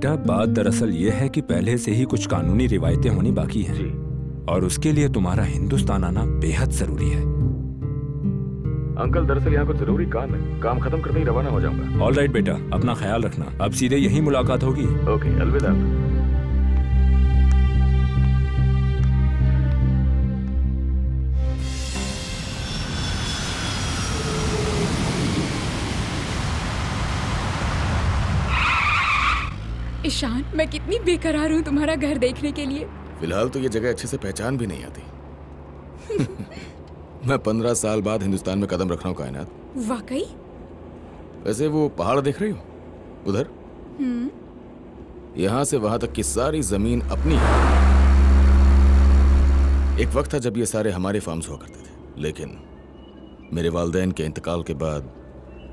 बेटा बात दरअसल ये है कि पहले से ही कुछ कानूनी रिवायतें होनी बाकी हैं जी। और उसके लिए तुम्हारा हिंदुस्तान आना बेहद जरूरी है। अंकल दरअसल यहाँ कुछ जरूरी काम है, काम खत्म करते ही रवाना हो जाऊंगा। ऑल राइट बेटा, अपना ख्याल रखना। अब सीधे यही मुलाकात होगी। ओके, अलविदा। ईशान, मैं कितनी बेकरार हूँ तुम्हारा घर देखने के लिए। फिलहाल तो ये जगह अच्छे से पहचान भी नहीं आती। मैं 15 साल बाद हिंदुस्तान में कदम रख रहा हूँ कायनात। वाकई? वैसे वो पहाड़ देख रही हो उधर? यहाँ से वहां तक की सारी जमीन अपनी है। एक वक्त था जब ये सारे हमारे फार्म्स हुआ करते थे, लेकिन मेरे वालिदैन के इंतकाल के बाद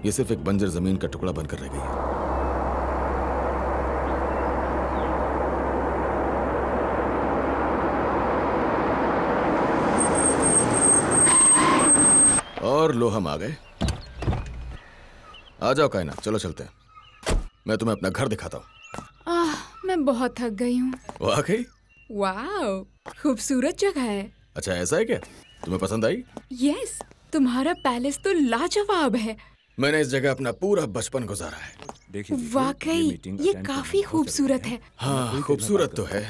ये सिर्फ एक बंजर जमीन का टुकड़ा बनकर रह गई है। और लो हम आ गए। आ जाओ कायनात, चलो चलते हैं। मैं तुम्हें अपना घर दिखाता हूँ। मैं बहुत थक गई हूँ। वाकई? वाओ, खूबसूरत जगह है। अच्छा ऐसा है क्या? तुम्हें पसंद आई? यस, तुम्हारा पैलेस तो लाजवाब है। मैंने इस जगह अपना पूरा बचपन गुजारा है। देखिए वाकई ये काफी खूबसूरत है। हाँ खूबसूरत तो है।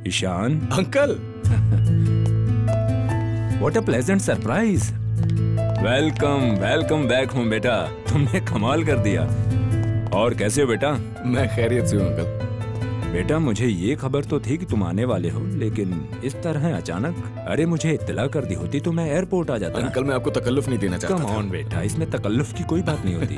Ishaan uncle, what a pleasant surprise. Welcome welcome back home बेटा, तुमने कमाल कर दिया। और कैसे हो बेटा? मैं खैरियत से हूँ अंकल। बेटा मुझे ये खबर तो थी कि तुम आने वाले हो, लेकिन इस तरह अचानक? अरे मुझे इत्तला कर दी होती तो मैं एयरपोर्ट आ जाता। अंकल मैं आपको तकल्लुफ नहीं देना चाहता। कम ऑन बेटा, इसमें तकल्लुफ की कोई बात नहीं होती।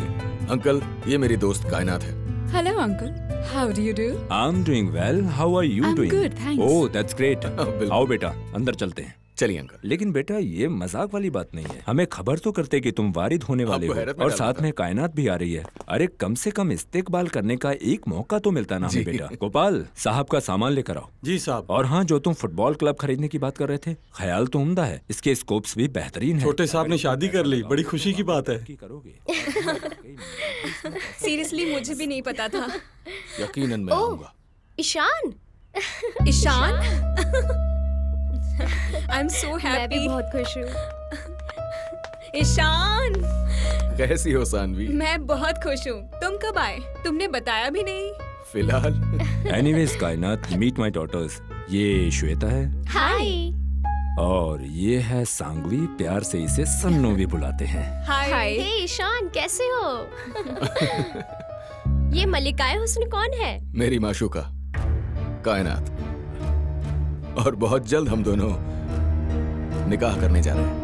अंकल ये मेरी दोस्त कायनात है। Hello uncle, how do you do? I am doing well, how are you doing? Good, thanks. Oh that's great. आओ बेटा अंदर चलते हैं। चलिए अंकल। लेकिन बेटा ये मजाक वाली बात नहीं है, हमें खबर तो करते कि तुम वारिद होने वाले हो और साथ में कायनात भी आ रही है। अरे कम से कम इस्तेकबाल करने का एक मौका तो मिलता ना हमें बेटा। गोपाल साहब का सामान लेकर आओ। जी साहब। और हाँ, जो तुम फुटबॉल क्लब खरीदने की बात कर रहे थे, ख्याल तो उम्दा है, इसके स्कोप्स भी बेहतरीन है। छोटे साहब ने शादी कर ली, बड़ी खुशी की बात है। करोगे? सीरियसली मुझे भी नहीं पता था। यकीनन मैं आऊंगा। Ishaan, Ishaan I am so happy. मैं भी बहुत खुश हूँ। ईशान कैसी हो सानवी? मैं बहुत खुश हूँ। तुम कब आए? तुमने बताया भी नहीं। फिलहाल एनीवेज कायनात, मीट माय डॉटर्स। ये श्वेता है। हाय। और ये है सांगवी, प्यार से इसे सन्नो भी बुलाते हैं। हाय। हे ईशान, कैसे हो? ये मलिकाए हुस्न कौन है? मेरी माशूका कायनात। और बहुत जल्द हम दोनों निकाह करने जा रहे हैं।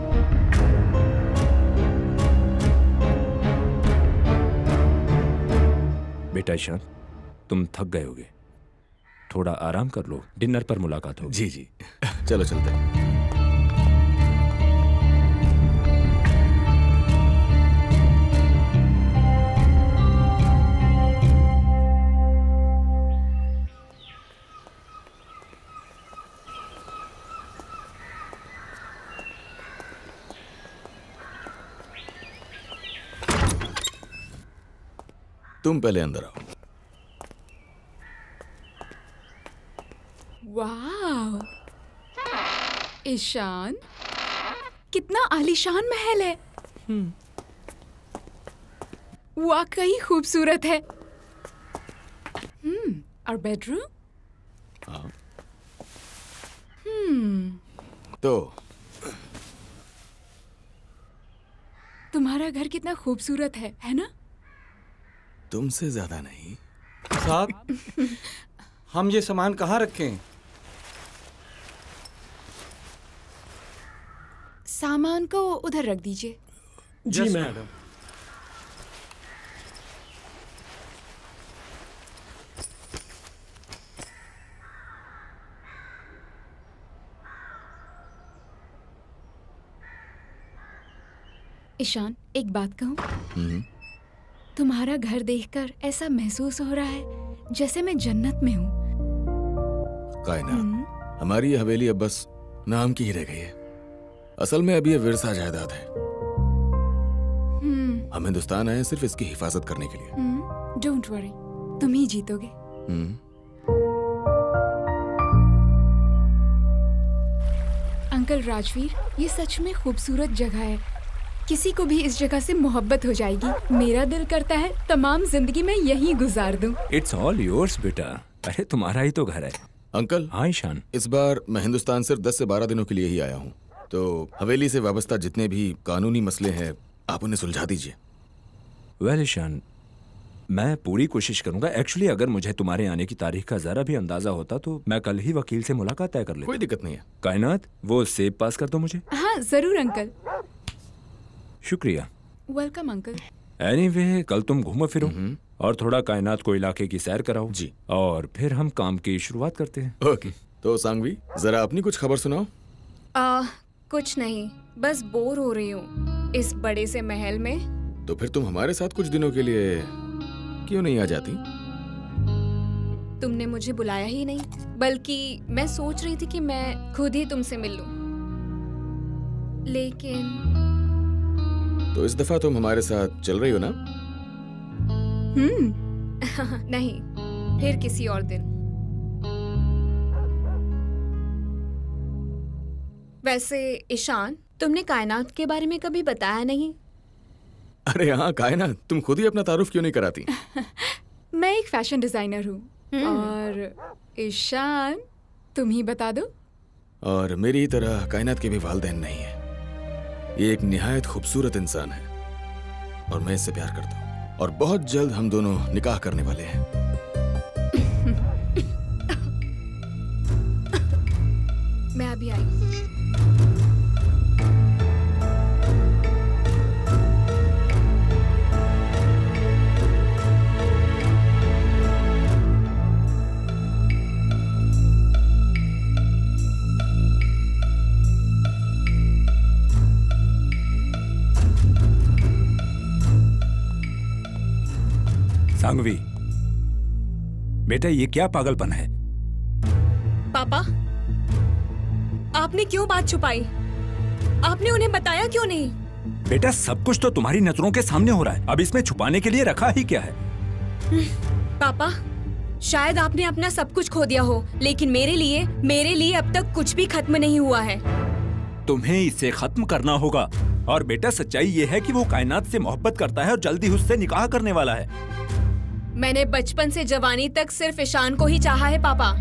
बेटा ईशान, तुम थक गए होगे, थोड़ा आराम कर लो, डिनर पर मुलाकात होगी। जी जी चलो चलते हैं। तुम पहले अंदर आओ। वाह ईशान, कितना आलीशान महल है। वाकई खूबसूरत है। और बेडरूम? हाँ। तो तुम्हारा घर कितना खूबसूरत है ना? तुमसे ज्यादा नहीं। साहब हम ये सामान कहाँ रखें? सामान को उधर रख दीजिए। जी मैडम। ईशान, एक बात कहूँ? तुम्हारा घर देखकर ऐसा महसूस हो रहा है जैसे मैं जन्नत में हूँ। कायनात, हमारी ये हवेली अब बस नाम की ही रह गई है। असल में अभी ये विरसा जायदाद है। हम हिंदुस्तान आए सिर्फ इसकी हिफाजत करने के लिए। डोंट वरी, तुम ही जीतोगे। अंकल राजवीर, ये सच में खूबसूरत जगह है। किसी को भी इस जगह से मोहब्बत हो जाएगी। मेरा दिल करता है तमाम जिंदगी में यहीं गुजार दूं। इट्स ऑल योर्स बेटा। अरे तुम्हारा ही तो घर है। अंकल। हाँ ईशान। इस बार मैं हिंदुस्तान सिर्फ 10 से 12 दिनों के लिए ही आया हूँ, तो हवेली से वाबस्ता जितने भी कानूनी मसले हैं आप उन्हें सुलझा दीजिए। वेल ईशान, मैं पूरी कोशिश करूंगा। एक्चुअली अगर मुझे तुम्हारे आने की तारीख का जरा भी अंदाजा होता तो मैं कल ही वकील से मुलाकात तय कर लेता। कोई दिक्कत नहीं है। कायनात, वो सेब पास कर दो मुझे। हाँ जरूर अंकल। शुक्रिया। Welcome uncle. एनीवे, कल तुम घूमो फिरो और थोड़ा कायनात को इलाके की सैर कराओ जी, और फिर हम काम की शुरुआत करते हैं। ओके। तो सांगवी, जरा अपनी कुछ खबर सुनाओ। कुछ नहीं, बस बोर हो रही हूँ इस बड़े से महल में। तो फिर तुम हमारे साथ कुछ दिनों के लिए क्यों नहीं आ जाती? तुमने मुझे बुलाया ही नहीं, बल्कि मैं सोच रही थी कि मैं खुद ही तुमसे मिल लूं। लेकिन तो इस दफा तुम हमारे साथ चल रही हो ना? नहीं, फिर किसी और दिन। वैसे ईशान, तुमने कायनात के बारे में कभी बताया नहीं। अरे हाँ कायनात, तुम खुद ही अपना तारुफ क्यों नहीं कराती? मैं एक फैशन डिजाइनर हूँ और ईशान तुम ही बता दो। और मेरी ही तरह कायनात के भी वालिदैन नहीं है। ये एक निहायत खूबसूरत इंसान है और मैं इससे प्यार करता हूँ और बहुत जल्द हम दोनों निकाह करने वाले हैं। मैं अभी आई। सांगवी, बेटा ये क्या पागलपन है? पापा, आपने क्यों बात छुपाई? आपने उन्हें बताया क्यों नहीं? बेटा सब कुछ तो तुम्हारी नजरों के सामने हो रहा है, अब इसमें छुपाने के लिए रखा ही क्या है? पापा, शायद आपने अपना सब कुछ खो दिया हो, लेकिन मेरे लिए अब तक कुछ भी खत्म नहीं हुआ है। तुम्हें इसे खत्म करना होगा। और बेटा सच्चाई ये है कि वो कायनात से मोहब्बत करता है और जल्दी उससे निकाह करने वाला है। मैंने बचपन से जवानी तक सिर्फ ईशान को ही चाहा है पापा।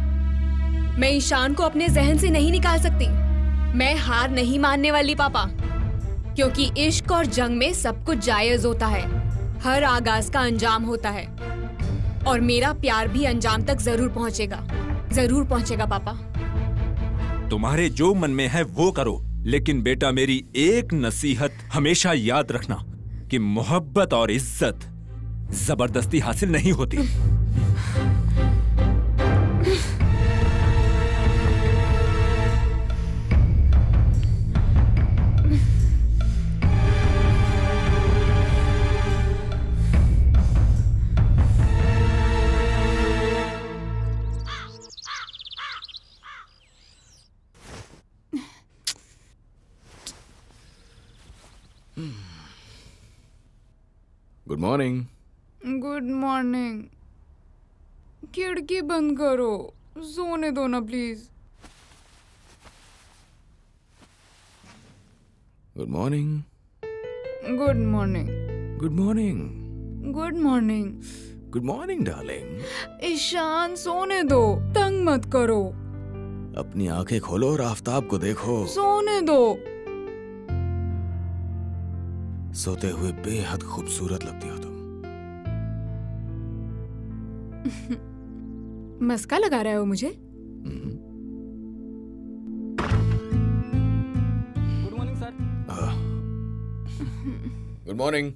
मैं ईशान को अपने जहन से नहीं निकाल सकती। मैं हार नहीं मानने वाली पापा, क्योंकि इश्क और जंग में सब कुछ जायज होता है। हर आगाज का अंजाम होता है और मेरा प्यार भी अंजाम तक जरूर पहुंचेगा पापा। तुम्हारे जो मन में है वो करो, लेकिन बेटा मेरी एक नसीहत हमेशा याद रखना कि मोहब्बत और इज्जत जबरदस्ती हासिल नहीं होती। Good morning. Good morning. खिड़की बंद करो, सोने दो ना please. Good morning. Good morning. Good morning. Good morning. Good morning darling. Ishaan सोने दो, तंग मत करो। अपनी आंखें खोलो और आफताब को देखो। सोने दो। सोते हुए बेहद खूबसूरत लगती हो तुम। मस्का लगा रहे हो मुझे? Good morning sir. Good morning.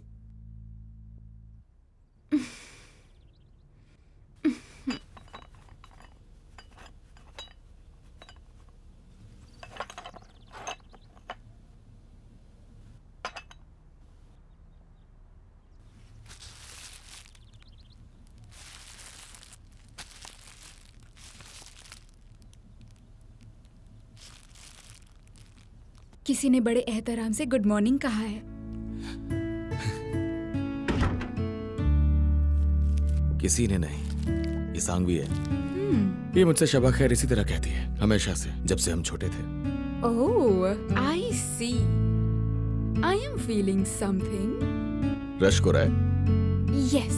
किसी ने बड़े एहतराम से गुड मॉर्निंग कहा है। किसी ने नहीं, ये सांगवी है। ये मुझसे शबा खैर इसी तरह कहती है हमेशा से, जब से हम छोटे थे। Oh, I see. I am feeling something. Rush को रहा है? Yes.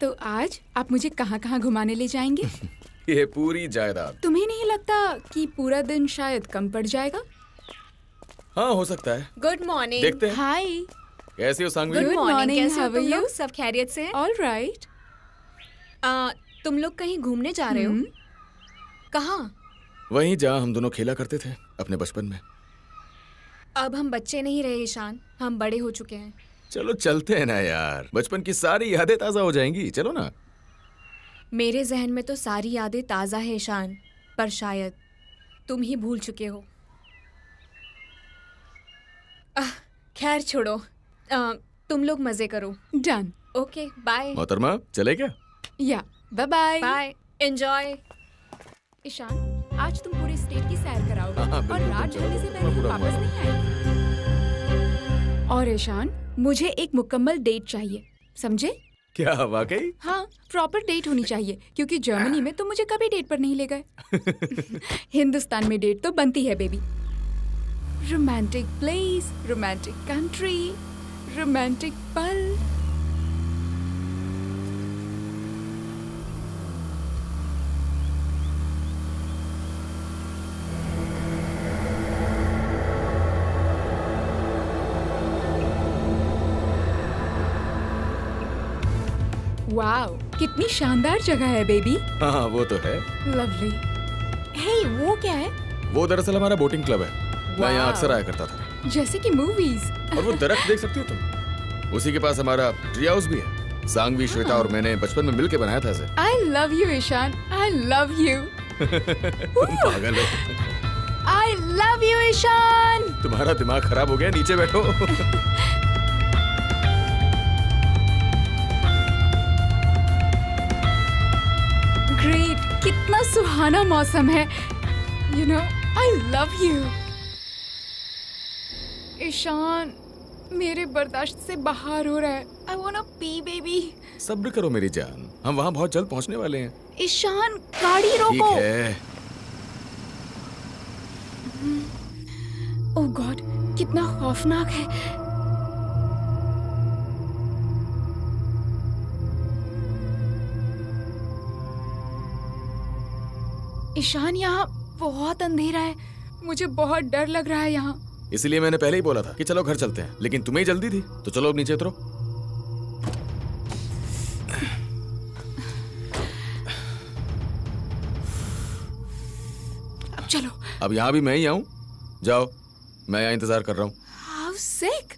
तो आज आप मुझे कहाँ-कहाँ घुमाने ले जाएंगे? ये पूरी जायदाद। तुम्हें नहीं लगता कि पूरा दिन शायद कम पड़ जाएगा? हाँ, हो सकता है। Good morning. देखते हैं। हाय। कैसी हो सांगवी? Good morning. कैसे हो how are तुम you? लोग? सब खैरियत से? All right. तुम लोग कहीं घूमने जा रहे हो? कहाँ? वहीं जहाँ हम दोनों खेला करते थे अपने बचपन में। अब हम बच्चे नहीं रहे ईशान, हम बड़े हो चुके हैं। चलो चलते हैं ना यार, बचपन की सारी यादें ताजा हो जाएंगी। चलो ना। मेरे जहन में तो सारी यादें ताज़ा है ईशान, पर शायद तुम ही भूल चुके हो। खैर छोड़ो, तुम लोग मजे करो। Done. Okay bye. मोहतरमा चले क्या? Yeah. Bye bye. Bye, enjoy. Ishaan, आज तुम पूरे स्टेट की सैर कराओगे हाँ, और बिल्कुल, रात चलो, ढलने से मैं पहले पूरा वापस हुआ। नहीं आएगी। और ईशान, मुझे एक मुकम्मल डेट चाहिए, समझे? क्या वाकई? हाँ, प्रॉपर डेट होनी चाहिए, क्योंकि जर्मनी में तो मुझे कभी डेट पर नहीं ले गए। हिंदुस्तान में डेट तो बनती है baby. Romantic place, romantic country, romantic पल। वाओ, कितनी शानदार जगह है बेबी। हाँ वो तो है। लवली। हे, वो क्या है? वो दरअसल हमारा बोटिंग क्लब है। मैं यहाँ Wow. अक्सर आया करता था। जैसे कि मूवीज। और वो दरख्त देख सकती हो तुम, उसी के पास हमारा ट्री हाउस भी है। सांगवी, श्वेता और मैंने बचपन में मिलके बनाया था इसे। I love you, Ishan. I love you. तुम पागल हो। I love you, Ishan. तुम्हारा दिमाग खराब हो गया, नीचे बैठो। ग्रेट, कितना सुहाना मौसम है। You know, I love you. Ishan, मेरे बर्दाश्त से बाहर हो रहा है। I wanna pee, baby. सब्र करो मेरी जान, हम वहाँ बहुत जल्द पहुँचने वाले हैं। ईशान, गाड़ी ठीक रोको। है। ओह गॉड, कितना खौफनाक है। ईशान, यहाँ बहुत अंधेरा है, मुझे बहुत डर लग रहा है यहाँ। इसलिए मैंने पहले ही बोला था कि चलो घर चलते हैं, लेकिन तुम्हें जल्दी थी, तो चलो अब नीचे उतरो। अब चलो। अब यहाँ भी मैं ही आऊँ? जाओ, मैं यहाँ इंतजार कर रहा हूँ। How sick.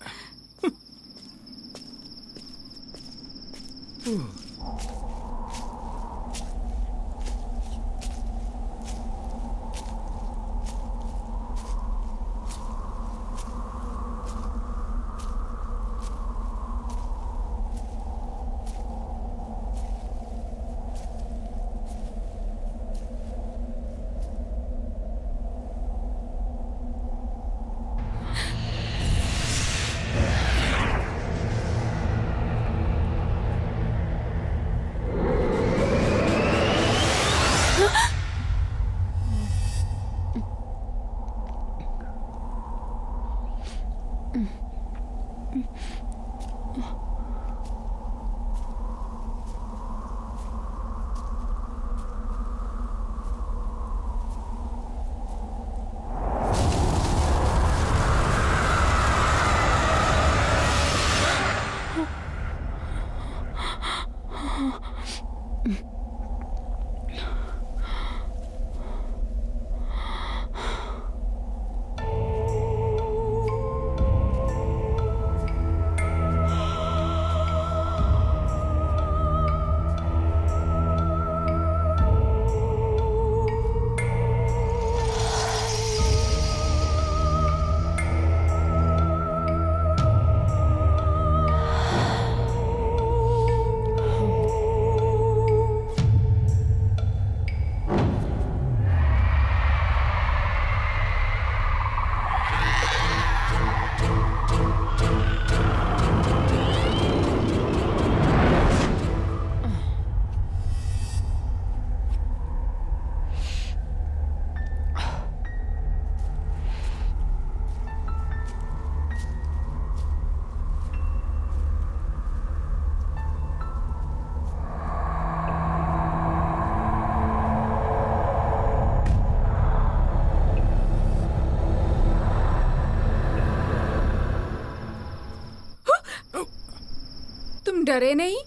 तुम डरे नहीं?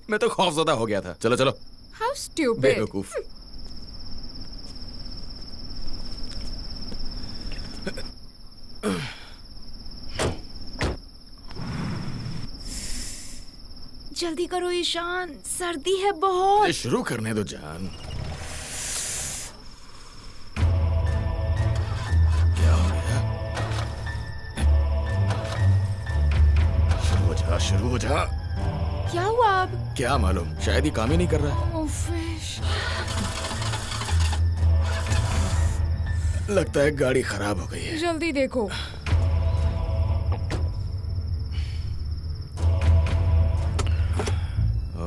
मैं तो खौफजदा हो गया था। चलो चलो। How stupid. बेवकूफ। जल्दी करो ईशान, सर्दी है बहुत। शुरू करने दो जान। क्या हो गया? शुरू हो जा। क्या हुआ अब? क्या मालूम, शायद ही काम ही नहीं कर रहा है। ओह फिश। लगता है गाड़ी खराब हो गई है। जल्दी देखो।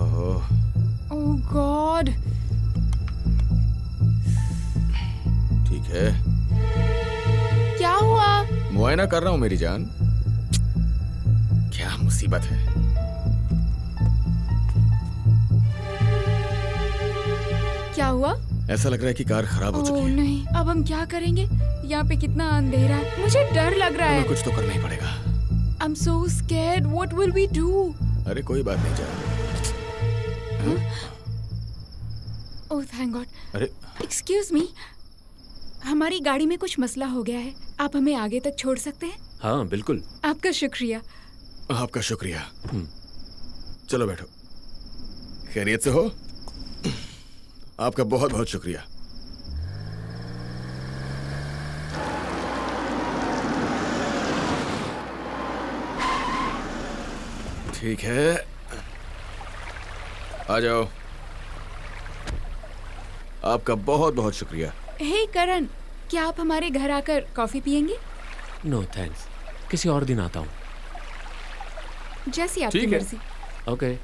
ओह गॉड। ठीक है। क्या हुआ? मुआयना कर रहा हूँ मेरी जान। क्या मुसीबत है। क्या हुआ? ऐसा लग रहा है कि कार खराब हो चुकी ओह है। नहीं, अब हम क्या करेंगे? यहाँ पे कितना अंधेरा है, मुझे डर लग रहा है। हमें कुछ तो करना ही पड़ेगा। I'm so scared. What will we do? अरे कोई बात नहीं जान। Oh thank God. अरे एक्सक्यूज मी, हमारी गाड़ी में कुछ मसला हो गया है, आप हमें आगे तक छोड़ सकते हैं? हाँ बिल्कुल। आपका शुक्रिया। आपका शुक्रिया। चलो बैठो। खैरियत से हो? आपका बहुत बहुत शुक्रिया। ठीक है, आ जाओ। आपका बहुत बहुत शुक्रिया। हे करण, क्या आप हमारे घर आकर कॉफी पियेंगे? नो थैंक्स, किसी और दिन आता हूँ। जैसी आपकी ठीक है। मर्जी। Okay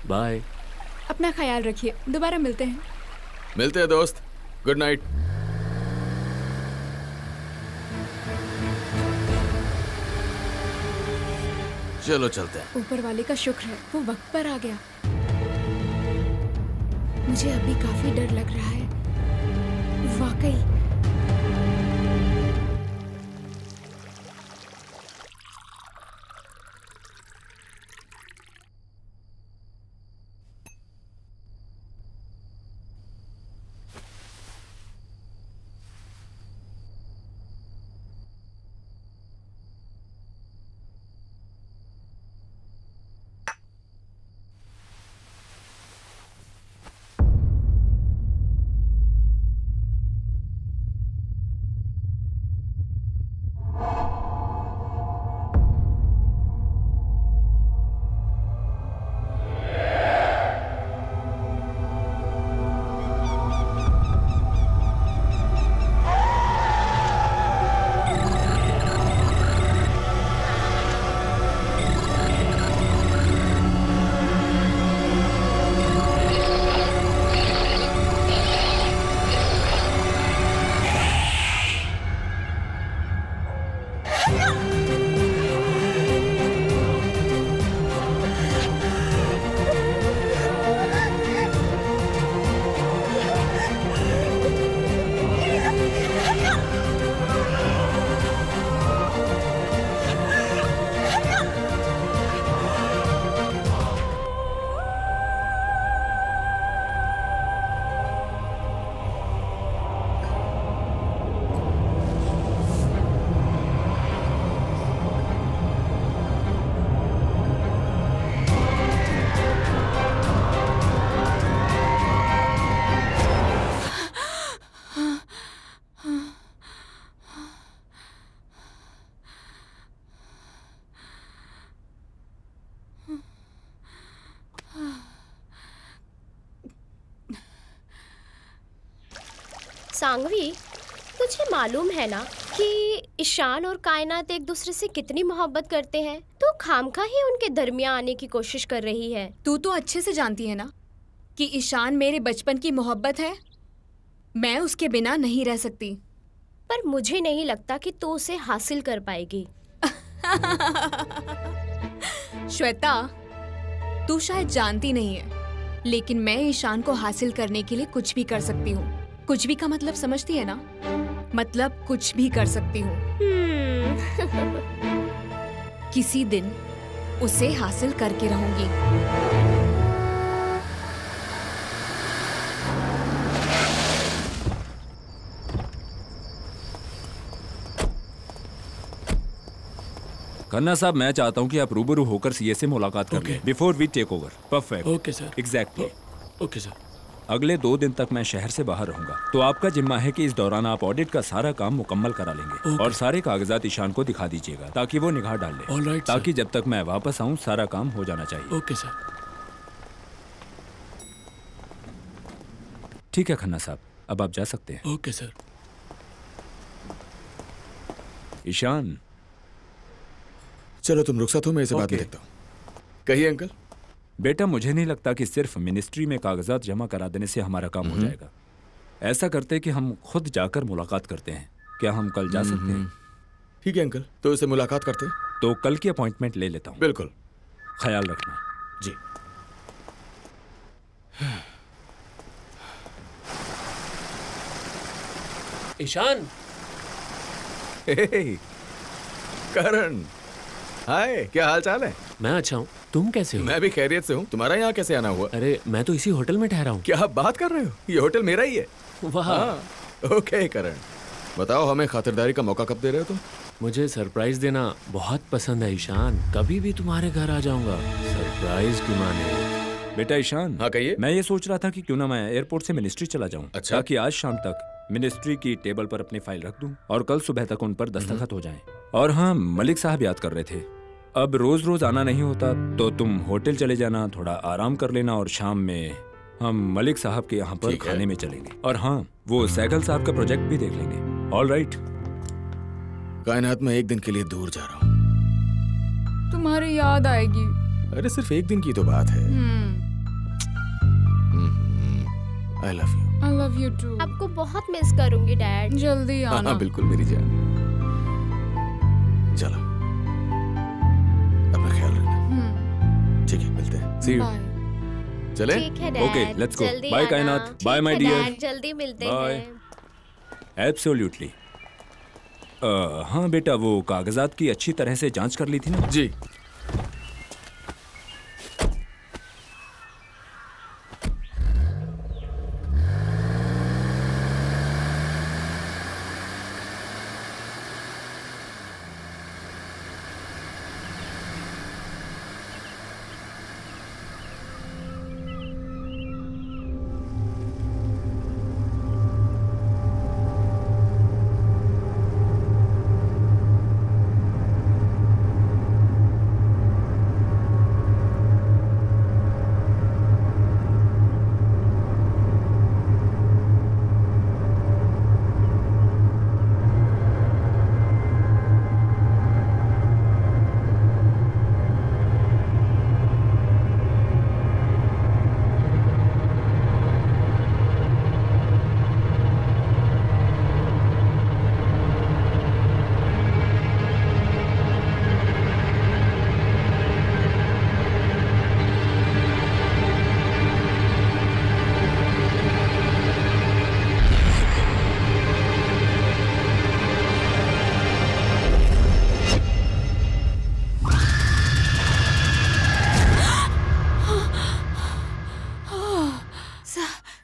bye. अपना ख्याल रखिए, दोबारा मिलते हैं। मिलते हैं दोस्त। Good night. चलो चलते हैं। ऊपर वाले का शुक्र है, वो वक्त पर आ गया। मुझे अभी काफी डर लग रहा है, वाकई। सांगवी, तुझे मालूम है ना कि ईशान और कायनात एक दूसरे से कितनी मोहब्बत करते हैं। तो खामखा ही उनके दरमियान आने की कोशिश कर रही है। तू तो अच्छे से जानती है ना कि ईशान मेरे बचपन की मोहब्बत है। मैं उसके बिना नहीं रह सकती। पर मुझे नहीं लगता कि तू उसे हासिल कर पाएगी। श्वेता, तू शायद जानती नहीं है, लेकिन मैं ईशान को हासिल करने के लिए कुछ भी कर सकती हूँ। कुछ भी का मतलब समझती है ना? मतलब कुछ भी कर सकती हूँ। किसी दिन उसे हासिल करके रहूंगी। खन्ना साहब, मैं चाहता हूँ कि आप रूबरू होकर सीए से मुलाकात कर लें before we take over. Perfect. Okay sir. Exactly. Okay sir. अगले 2 दिन तक मैं शहर से बाहर रहूंगा, तो आपका जिम्मा है कि इस दौरान आप ऑडिट का सारा काम मुकम्मल करा लेंगे और सारे कागजात ईशान को दिखा दीजिएगा ताकि वो निगाह डाल ले। Alright sir. ताकि जब तक मैं वापस आऊँ सारा काम हो जाना चाहिए। Okay sir. ठीक है खन्ना साहब, अब आप जा सकते हैं। Okay sir. ईशान, चलो तुम रुखसत हो, मैं इसे बाद में देखता हूँ। कहिए अंकल। बेटा, मुझे नहीं लगता कि सिर्फ मिनिस्ट्री में कागजात जमा करा देने से हमारा काम हो जाएगा। ऐसा करते कि हम खुद जाकर मुलाकात करते हैं। क्या हम कल जा सकते हैं? ठीक है अंकल, तो इसे मुलाकात करते हैं। तो कल की अपॉइंटमेंट ले लेता हूँ। बिल्कुल। ख्याल रखना। जी। ईशान। करण, हाय, क्या हाल चाल है? मैं अच्छा हूँ, तुम कैसे हो? मैं भी खैरियत से हूँ। तुम्हारा यहाँ कैसे आना हुआ? अरे मैं तो इसी होटल में ठहरा हूँ। क्या आप बात कर रहे हो? ये होटल मेरा ही है। वाह। ओके करण, बताओ हमें खातिरदारी का मौका कब दे रहे हो तुम? मुझे सरप्राइज देना बहुत पसंद है ईशान। कभी भी तुम्हारे घर आ जाऊंगा। सरप्राइज की माने। बेटा ईशान। हाँ कहिए। मैं ये सोच रहा था कि क्यों ना मैं एयरपोर्ट से मिनिस्ट्री चला जाऊं। अच्छा। ताकि आज शाम तक मिनिस्ट्री की टेबल पर अपनी फाइल रख दूं और कल सुबह तक उन पर दस्तखत हो जाएं। और हाँ, मलिक साहब याद कर रहे थे, अब रोज रोज आना नहीं होता, तो तुम होटल चले जाना, थोड़ा आराम कर लेना और शाम में हम मलिक साहब के यहाँ पर खाने में चलेंगे। और हाँ, वो सैगल साहब का प्रोजेक्ट भी देख लेंगे। All right. कायनात में एक दिन के लिए दूर जा रहा हूँ। तुम्हारी याद आएगी। अरे सिर्फ एक दिन की तो बात है। I love you. I love you too. आपको बहुत मिस करूंगी डैड। जल्दी आना। हाँ बिल्कुल मेरी जान। चलो, अपना ख्याल रखना। ठीक है, मिलते हैं। See you. Bye. चलें? ठीक है डैड। Okay, let's go. जल्दी बाय आना। कायनात। बाय ठीक माय है डियर। डैड, जल्दी मिलते बाय। हैं। एब्सोल्युटली। हाँ बेटा, वो कागजात की अच्छी तरह से जांच कर ली थी ना? जी।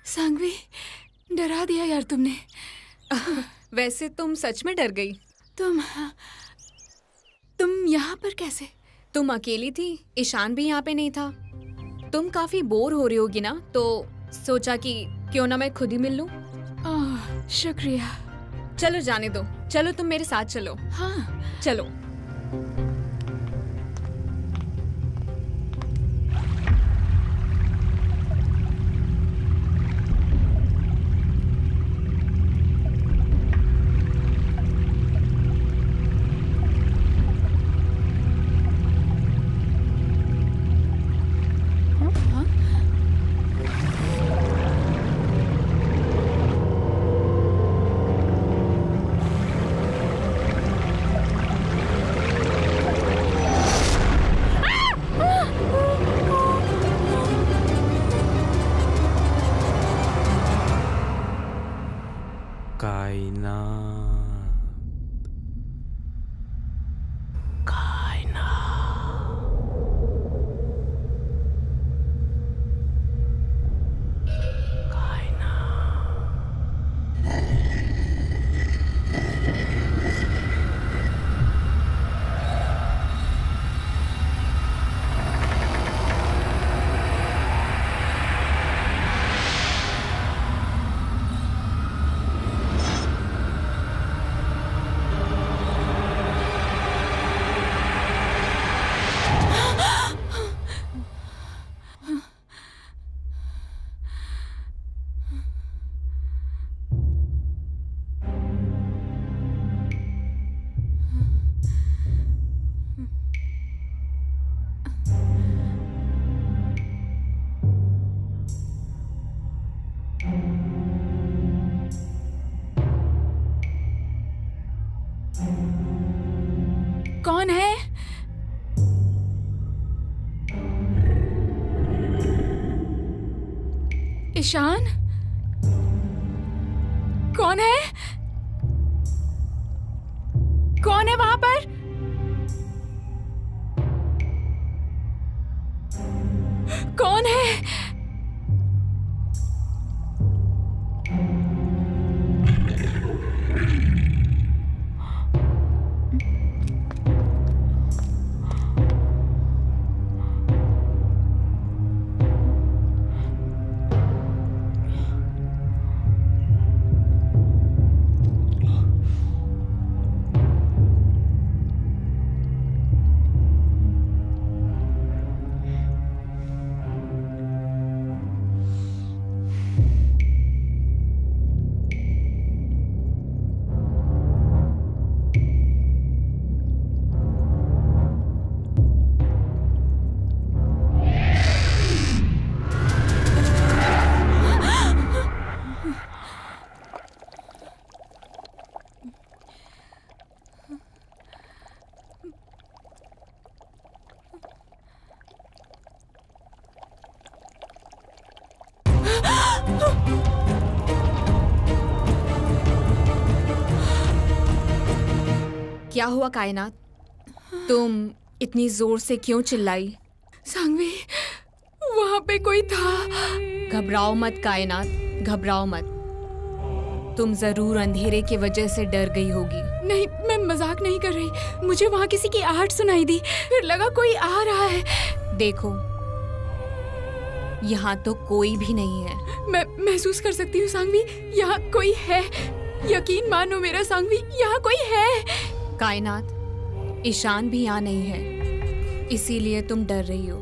सांगवी, डरा दिया यार तुमने। वैसे तुम सच में डर गई। तुम यहाँ पर कैसे? तुम अकेली थी, ईशान भी यहाँ पे नहीं था। तुम काफी बोर हो रही होगी ना, तो सोचा कि क्यों ना मैं खुद ही मिल लूं। शुक्रिया। चलो जाने दो, चलो तुम मेरे साथ चलो। हाँ चलो। कौन है? ईशान? कौन है? कौन है वहां पर? कौन है? क्या हुआ कायनात? तुम इतनी जोर से क्यों चिल्लाई? सांगवी, वहां पे कोई था। घबराओ मत कायनात, घबराओ मत। तुम जरूर अंधेरे की वजह से डर गई होगी। नहीं, मैं मजाक नहीं कर रही। मुझे वहाँ किसी की आहट सुनाई दी, फिर लगा कोई आ रहा है। देखो, यहाँ तो कोई भी नहीं है। मैं महसूस कर सकती हूँ सांगवी, यहाँ कोई है। यकीन मानो मेरा सांगवी, यहाँ कोई है। कायनात, ईशान भी यहाँ नहीं है, इसीलिए तुम डर रही हो।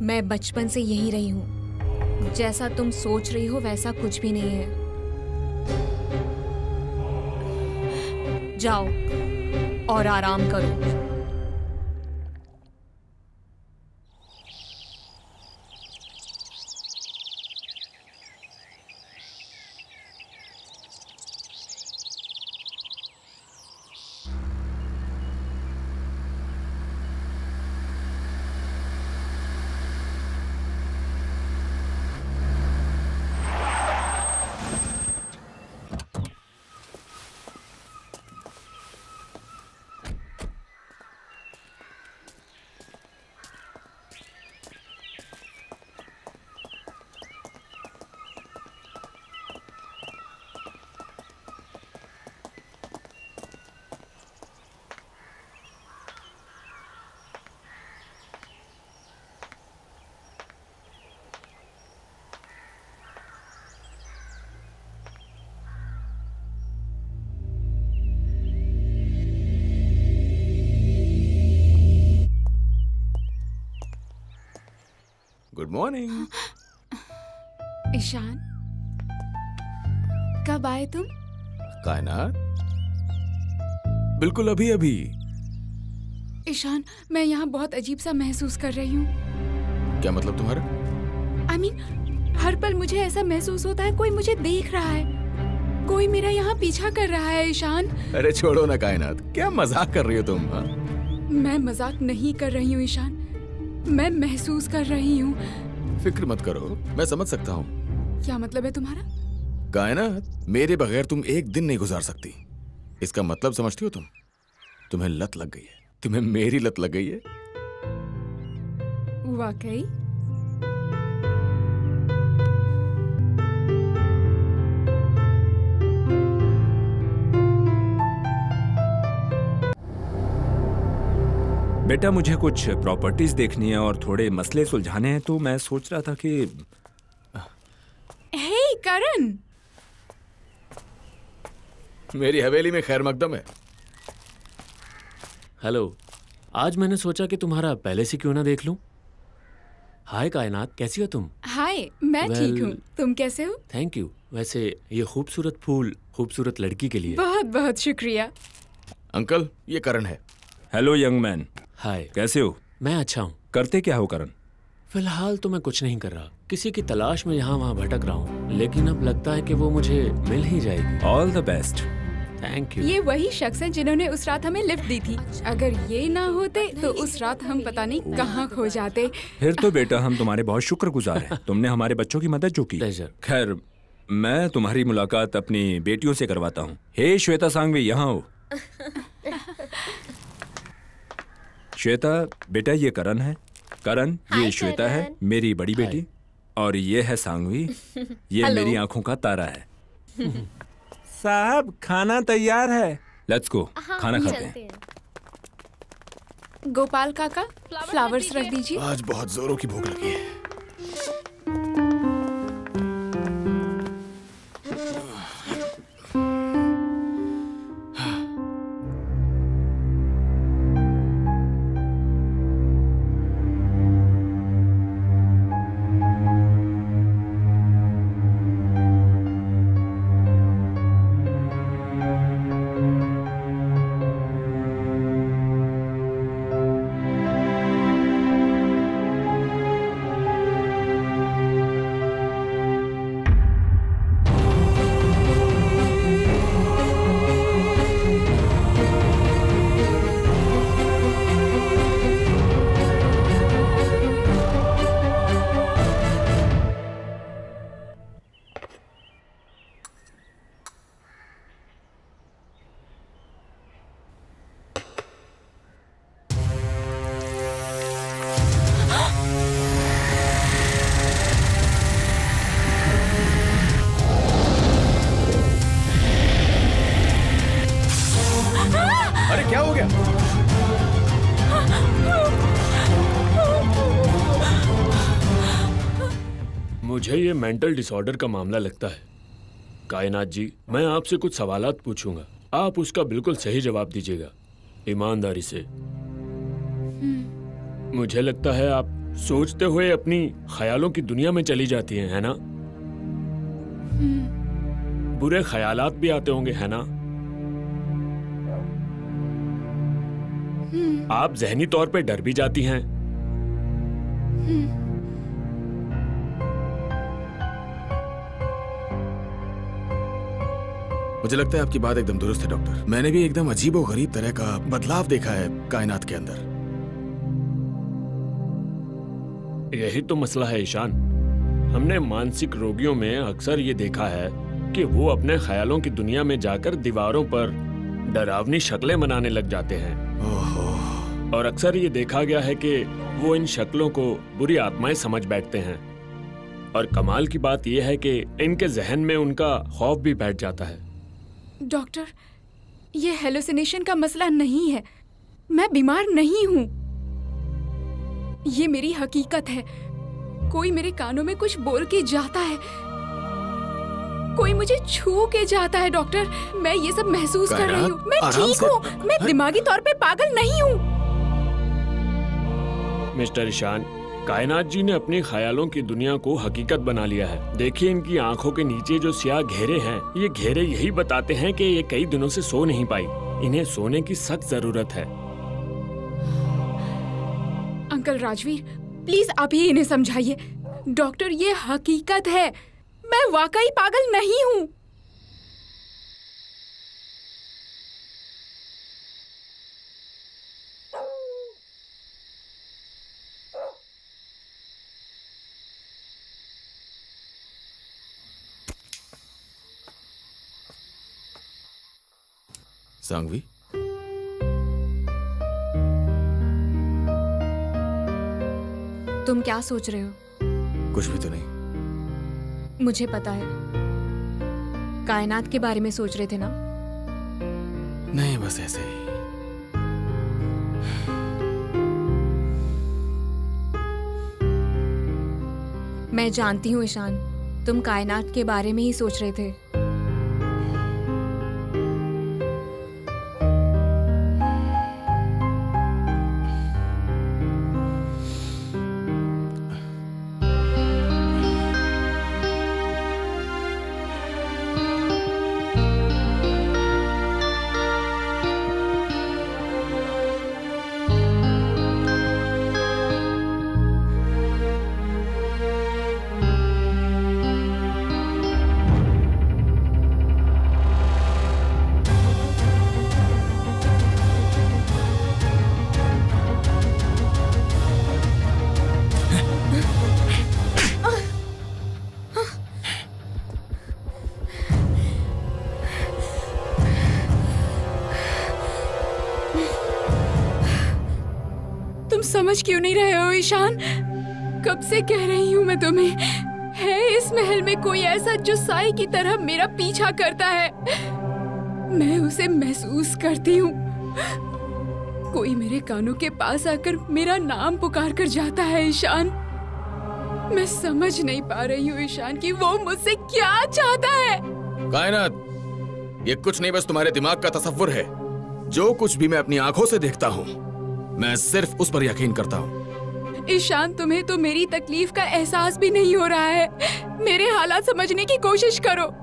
मैं बचपन से यहीं रही हूँ। जैसा तुम सोच रही हो वैसा कुछ भी नहीं है। जाओ और आराम करो। Good morning. ईशान, कब आए तुम? कायनात, बिल्कुल अभी अभी। ईशान, मैं यहाँ बहुत अजीब सा महसूस कर रही हूँ। क्या मतलब तुम्हारा? I mean, हर पल मुझे ऐसा महसूस होता है कोई मुझे देख रहा है, कोई मेरा यहाँ पीछा कर रहा है। ईशान, अरे छोड़ो ना कायनात, क्या मजाक कर रही हो तुम? हा? मैं मजाक नहीं कर रही हूँ ईशान, मैं महसूस कर रही हूँ। फिक्र मत करो, मैं समझ सकता हूँ। क्या मतलब है तुम्हारा? कायनात, मेरे बगैर तुम एक दिन नहीं गुजार सकती। इसका मतलब समझती हो तुम? तुम्हें लत लग गई है, तुम्हें मेरी लत लग गई है। वाकई? बेटा, मुझे कुछ प्रॉपर्टीज देखनी है और थोड़े मसले सुलझाने हैं, तो मैं सोच रहा था कि हे करण, मेरी हवेली में खैर मकदम है। हेलो, आज मैंने सोचा कि तुम्हारा पहले से क्यों ना देख लूं। हाय कायनात, कैसी हो तुम? हाय, मैं ठीक हूँ, तुम कैसे हो? Thank you. वैसे ये खूबसूरत फूल खूबसूरत लड़की के लिए। बहुत बहुत शुक्रिया। अंकल, ये करण है। Hello young man. हाय, कैसे हो? मैं अच्छा हूँ। करते क्या हो करण? फिलहाल तो मैं कुछ नहीं कर रहा, किसी की तलाश में यहाँ वहाँ भटक रहा हूँ, लेकिन अब लगता है कि वो मुझे मिल ही जाएगी। All the best. Thank you. ये वही शख्स हैं जिन्होंने उस रात हमें लिफ्ट दी थी। अगर ये ना होते तो उस रात हम पता नहीं कहाँ खो जाते। फिर तो बेटा हम तुम्हारे बहुत शुक्रगुजार हैं। तुमने हमारे बच्चों की मदद जो की। खैर मैं तुम्हारी मुलाकात अपनी बेटियों से करवाता हूँ। हे श्वेता सांघवी, यहाँ हो। श्वेता बेटा ये करण है। करण ये श्वेता है, मेरी बड़ी बेटी, और ये है सांघवी, ये मेरी आंखों का तारा है। साहब खाना तैयार है। लेट्स गो, खाना खाते हैं। गोपाल काका फ्लावर्स रख दीजिए। आज बहुत जोरों की भूख लगी है। मुझे ये मेंटल डिसऑर्डर का मामला लगता है। कायनात जी, मैं आपसे कुछ सवालात पूछूंगा, आप उसका बिल्कुल सही जवाब दीजिएगा, ईमानदारी से। मुझे लगता है आप सोचते हुए अपनी ख्यालों की दुनिया में चली जाती हैं, है ना? बुरे ख्यालात भी आते होंगे, है ना? आप ज़हनी तौर पे डर भी जाती हैं। मुझे लगता है आपकी बात एकदम दुरुस्त है डॉक्टर। मैंने भी एकदम अजीबो गरीब तरह का बदलाव देखा है कायनात के अंदर। यही तो मसला है ईशान। हमने मानसिक रोगियों में अक्सर ये देखा है कि वो अपने ख्यालों की दुनिया में जाकर दीवारों पर डरावनी शक्लें बनाने लग जाते हैं। और अक्सर ये देखा गया है कि वो इन शक्लों को बुरी आत्माएं समझ बैठते हैं। और कमाल की बात यह है कि इनके जहन में उनका खौफ भी बैठ जाता है। डॉक्टर, ये हेलुसिनेशन का मसला नहीं है। मैं बीमार नहीं हूँ। ये मेरी हकीकत है। कोई मेरे कानों में कुछ बोल के जाता है, कोई मुझे छू के जाता है। डॉक्टर, मैं ये सब महसूस कर रही हूँ। मैं ठीक हूँ। मैं दिमागी तौर पे पागल नहीं हूँ। मिस्टर ईशान, कायनात जी ने अपने ख्यालों की दुनिया को हकीकत बना लिया है। देखिए, इनकी आंखों के नीचे जो स्याह घेरे हैं, ये घेरे यही बताते हैं कि ये कई दिनों से सो नहीं पाई। इन्हें सोने की सख्त जरूरत है। अंकल राजवीर, प्लीज आप ही इन्हें समझाइए। डॉक्टर, ये हकीकत है। मैं वाकई पागल नहीं हूँ। सांघवी, तुम क्या सोच रहे हो? कुछ भी तो नहीं। मुझे पता है। कायनात के बारे में सोच रहे थे ना? नहीं, बस ऐसे ही। मैं जानती हूँ ईशान, तुम कायनात के बारे में ही सोच रहे थे। समझ क्यों नहीं रहे हो ईशान? कब से कह रही हूँ मैं तुम्हें, है इस महल में कोई ऐसा जो साई की तरह मेरा पीछा करता है। मैं उसे महसूस करती हूँ। कोई मेरे कानों के पास आकर मेरा नाम पुकार कर जाता है ईशान। मैं समझ नहीं पा रही हूँ ईशान कि वो मुझसे क्या चाहता है। कायनात, ये कुछ नहीं, बस तुम्हारे दिमाग का तसव्वुर है। जो कुछ भी मैं अपनी आंखों से देखता हूँ, मैं सिर्फ उस पर यकीन करता हूँ। ईशान, तुम्हें तो मेरी तकलीफ का एहसास भी नहीं हो रहा है। मेरे हालात समझने की कोशिश करो।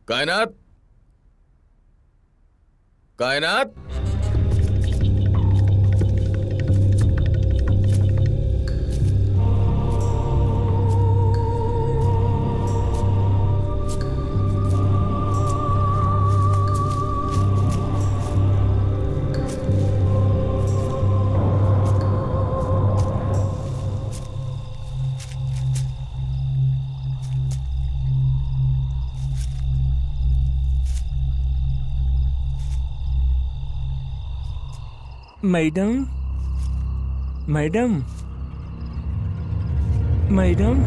कायनात, कायनात, मैडम, मैडम, मैडम।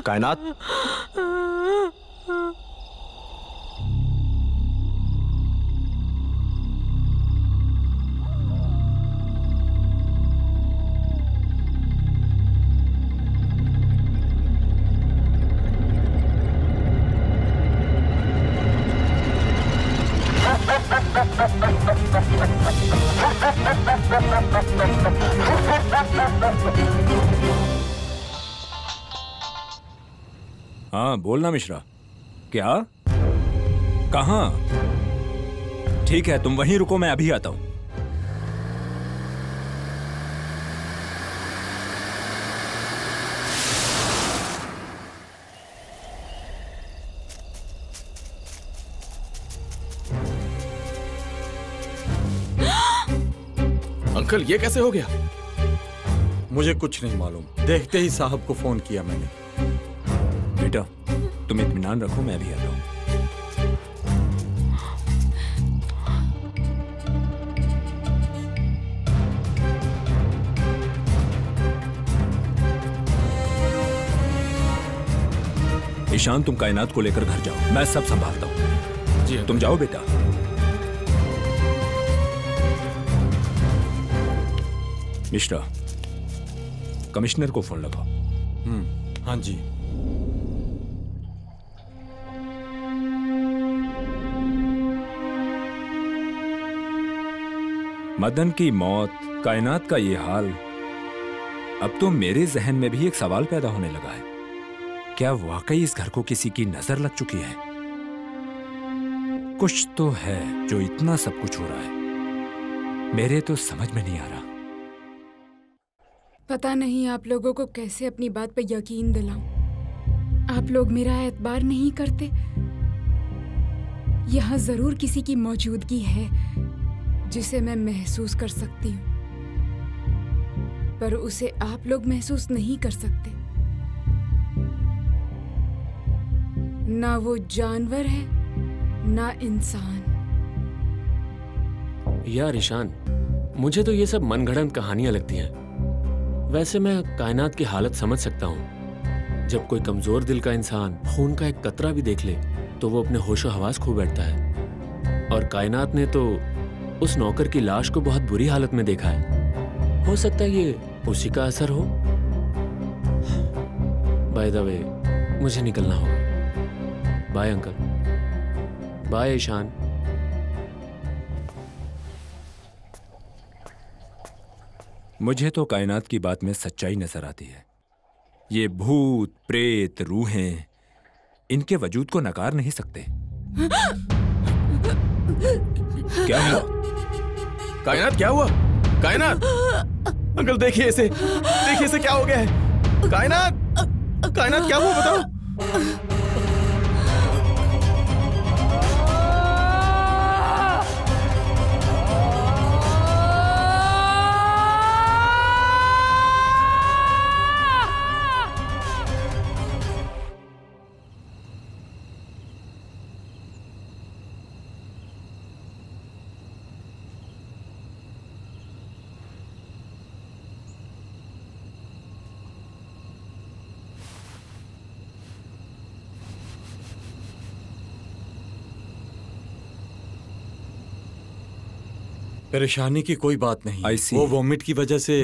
कायनात, हाँ बोलना मिश्रा। क्या? कहाँ? ठीक है, तुम वहीं रुको, मैं अभी आता हूं। अंकल, ये कैसे हो गया? मुझे कुछ नहीं मालूम, देखते ही साहब को फोन किया मैंने। बेटा, तुम इत्मीनान रखो, मैं भी आता हूँ। ईशान, तुम कायनात को लेकर घर जाओ, मैं सब संभालता हूँ। जी तुम जाओ बेटा। मिश्रा, कमिश्नर को फोन लगाओ। हाँ जी। मदन की मौत, कायनात का ये हाल, अब तो मेरे जहन में भी एक सवाल पैदा होने लगा है। क्या वाकई इस घर को किसी की नजर लग चुकी है? कुछ तो है जो इतना सब कुछ हो रहा है, मेरे तो समझ में नहीं आ रहा। पता नहीं आप लोगों को कैसे अपनी बात पे यकीन दिलाऊं। आप लोग मेरा एतबार नहीं करते। यहाँ जरूर किसी की मौजूदगी है जिसे मैं महसूस कर सकती हूँ, पर उसे आप लोग महसूस नहीं कर सकते। ना वो जानवर है, ना इंसान। यार ईशान, मुझे तो ये सब मनगढ़ंत कहानियां लगती हैं। वैसे मैं कायनात की हालत समझ सकता हूँ। जब कोई कमजोर दिल का इंसान खून का एक कतरा भी देख ले तो वो अपने होशो हवास खो बैठता है। और कायनात ने तो उस नौकर की लाश को बहुत बुरी हालत में देखा है। हो सकता है ये उसी का असर हो। बाय द वे, मुझे निकलना होगा। Bye uncle. बाय ईशान। मुझे तो कायनात की बात में सच्चाई नजर आती है। ये भूत, प्रेत, रूहें, इनके वजूद को नकार नहीं सकते। क्या हुआ? कायनात, क्या हुआ? कायनात, अंकल देखिए इसे, देखिए इसे क्या हो गया है। कायनात, कायनात क्या हुआ बताओ। परेशानी की कोई बात नहीं। वो वोमिट की वजह से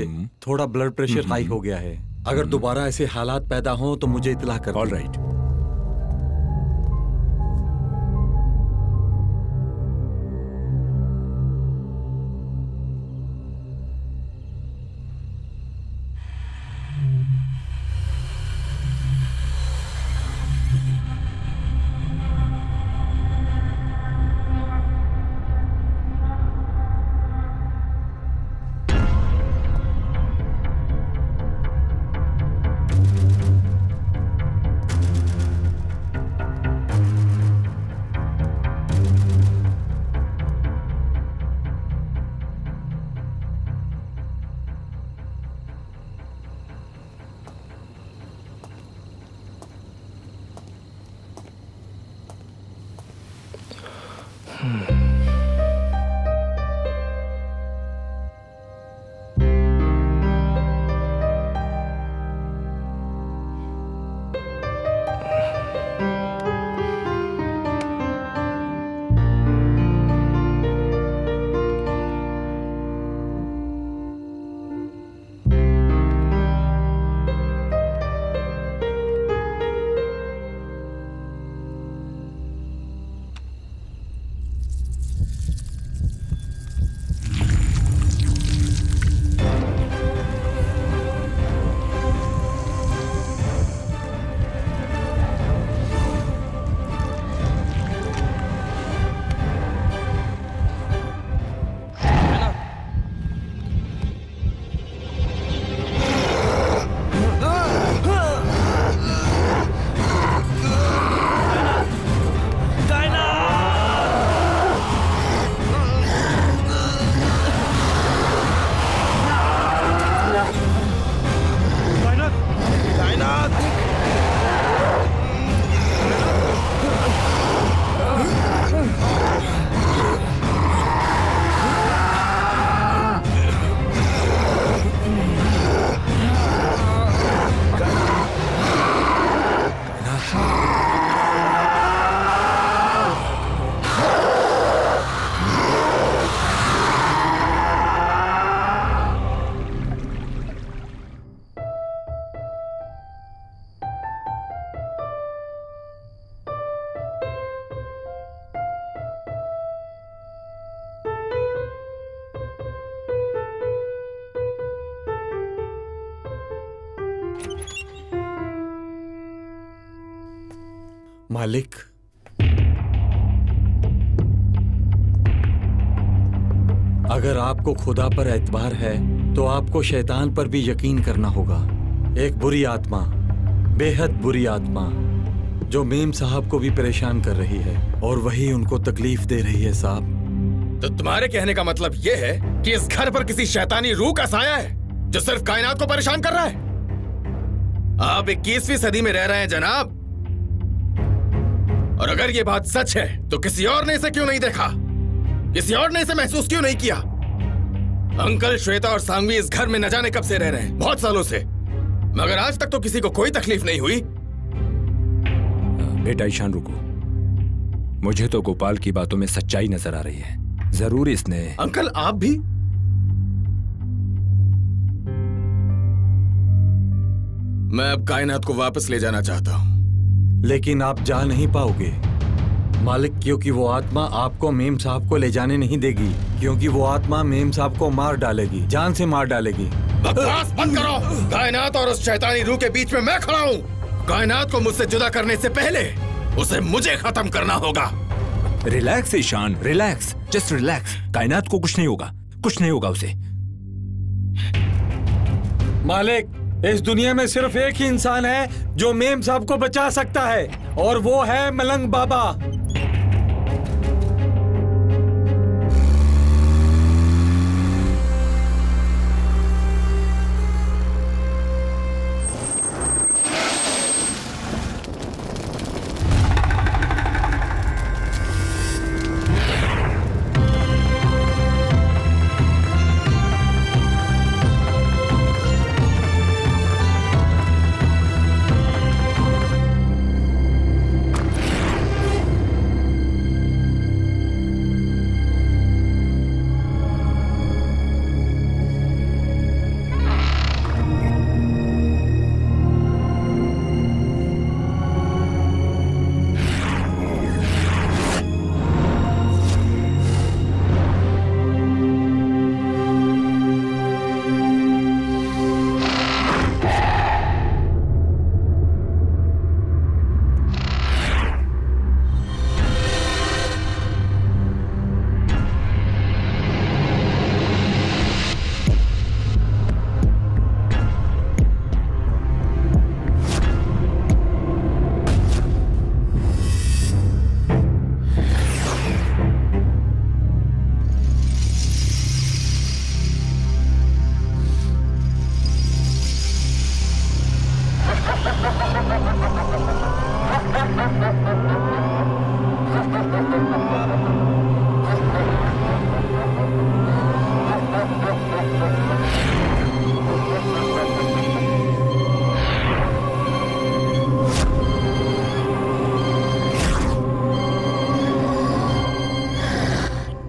थोड़ा ब्लड प्रेशर हाई हो गया है। अगर दोबारा ऐसे हालात पैदा हों तो मुझे इत्तला कर। All right. मालिक, अगर आपको खुदा पर एतबार है तो आपको शैतान पर भी यकीन करना होगा। एक बुरी आत्मा, बेहद बुरी आत्मा, जो मेम साहब को भी परेशान कर रही है और वही उनको तकलीफ दे रही है साहब। तो तुम्हारे कहने का मतलब ये है कि इस घर पर किसी शैतानी रूह का साया है जो सिर्फ कायनात को परेशान कर रहा है? आप 21वीं सदी में रह रहे हैं जनाब, और अगर ये बात सच है तो किसी और ने इसे क्यों नहीं देखा? किसी और ने इसे महसूस क्यों नहीं किया? अंकल, श्वेता और सांगवी इस घर में न जाने कब से रह रहे हैं, बहुत सालों से, मगर आज तक तो किसी को कोई तकलीफ नहीं हुई। बेटा ईशान रुको, मुझे तो गोपाल की बातों में सच्चाई नजर आ रही है। जरूर इसने। अंकल आप भी? मैं अब कायनात को वापस ले जाना चाहता हूं। लेकिन आप जा नहीं पाओगे मालिक, क्योंकि वो आत्मा आपको मेम साहब को ले जाने नहीं देगी, क्योंकि वो आत्मा मेम साहब को मार डालेगी, जान से मार डालेगी। बकवास बंद करो। कायनात और उस शैतानी रूह के बीच में मैं खड़ा हूँ। कायनात को मुझसे जुदा करने से पहले उसे मुझे खत्म करना होगा। Relax Ishaan, relax, just relax. Kainaat को कुछ नहीं होगा, कुछ नहीं होगा उसे। मालिक, इस दुनिया में सिर्फ एक ही इंसान है जो मेम साहब को बचा सकता है, और वो है मलंग बाबा।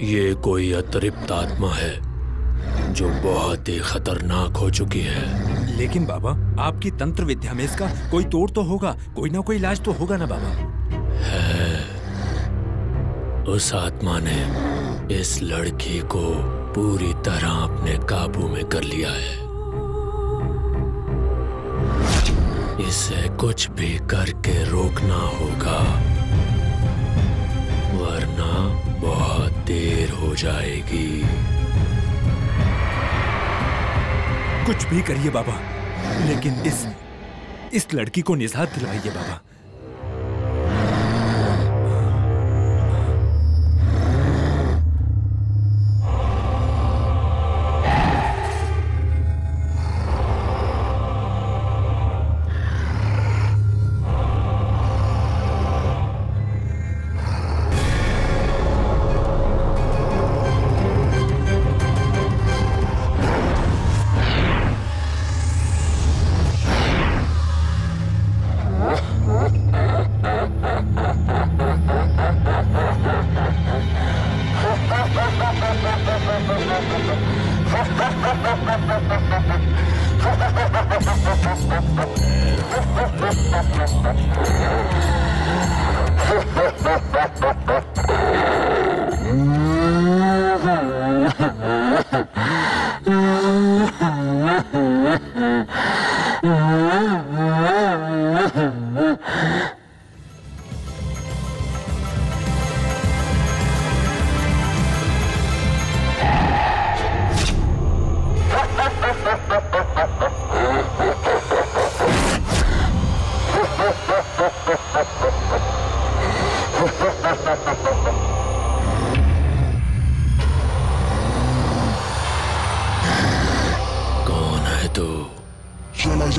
ये कोई अतरिक्त आत्मा है जो बहुत ही खतरनाक हो चुकी है। लेकिन बाबा, आपकी तंत्र विद्या में इसका कोई तोड़ तो होगा, कोई ना कोई इलाज तो होगा ना बाबा? है। उस आत्मा ने इस लड़की को पूरी तरह अपने काबू में कर लिया है। इसे कुछ भी करके रोकना होगा, वरना बहुत देर हो जाएगी। कुछ भी करिए बाबा, लेकिन इस लड़की को निजात दिलवाइए बाबा।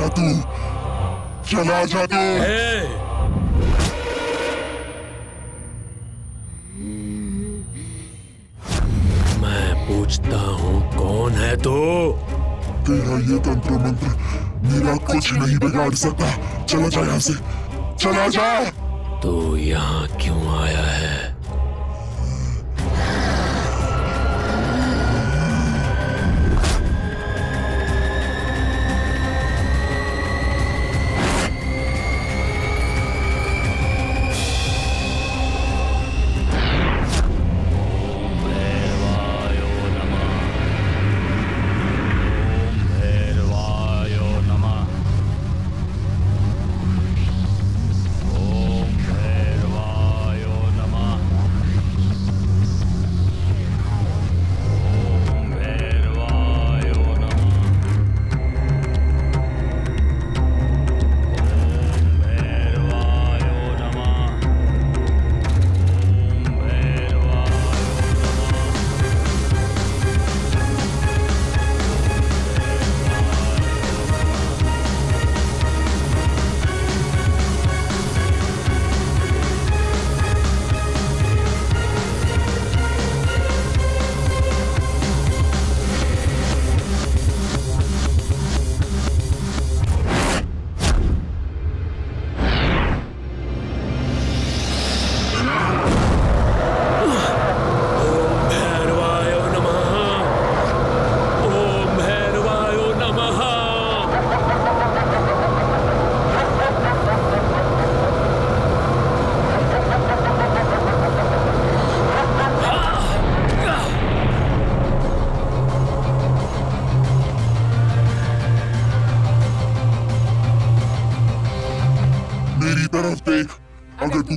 जा तू, चला जा तू। मैं पूछता हूँ कौन है तू? तेरा ये तंत्र मंत्र मेरा कुछ नहीं बिगाड़ सकता। चला जा यहाँ से, चला जा। तू यहाँ क्यों आया है?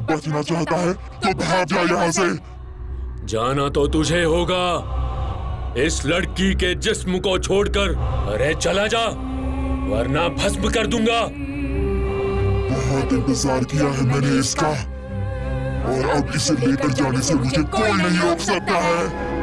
बचना चाहता है तो भाग जा यहाँ से। जाना तो तुझे होगा, इस लड़की के जिस्म को छोड़कर। अरे चला जा, वरना भस्म कर दूंगा। बहुत इंतजार किया है मैंने इसका, और अब इसे लेकर जाने से मुझे कोई नहीं रोक सकता है।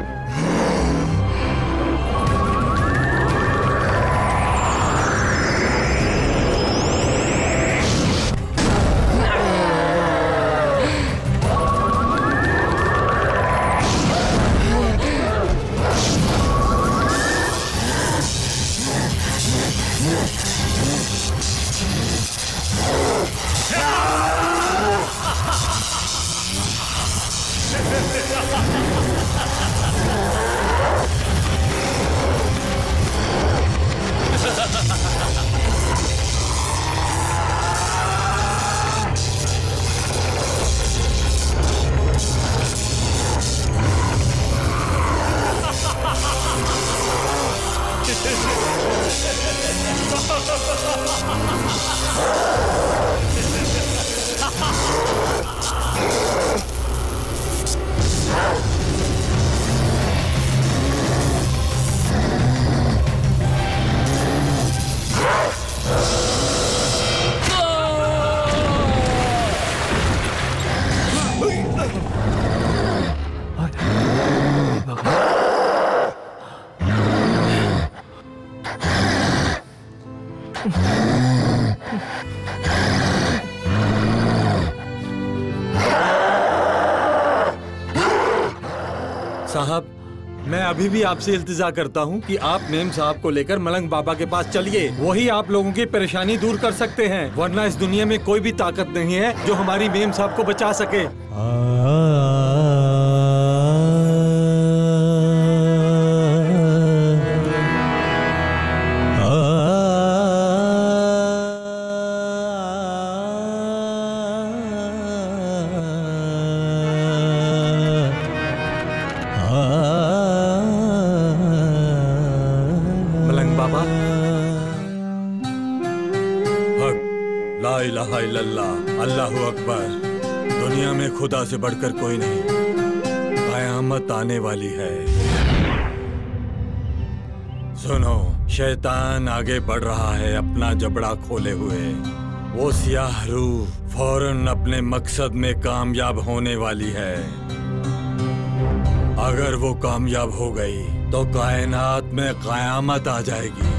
साहब, मैं अभी भी आपसे इल्तिजा करता हूँ कि आप मेम साहब को लेकर मलंग बाबा के पास चलिए। वही आप लोगों की परेशानी दूर कर सकते हैं, वरना इस दुनिया में कोई भी ताकत नहीं है जो हमारी मेम साहब को बचा सके। अल्लाहु अकबर। दुनिया में खुदा से बढ़कर कोई नहीं, कयामत आने वाली है। सुनो, शैतान आगे बढ़ रहा है अपना जबड़ा खोले हुए। वो सियाह रूह फौरन अपने मकसद में कामयाब होने वाली है। अगर वो कामयाब हो गई तो कायनात में कयामत आ जाएगी।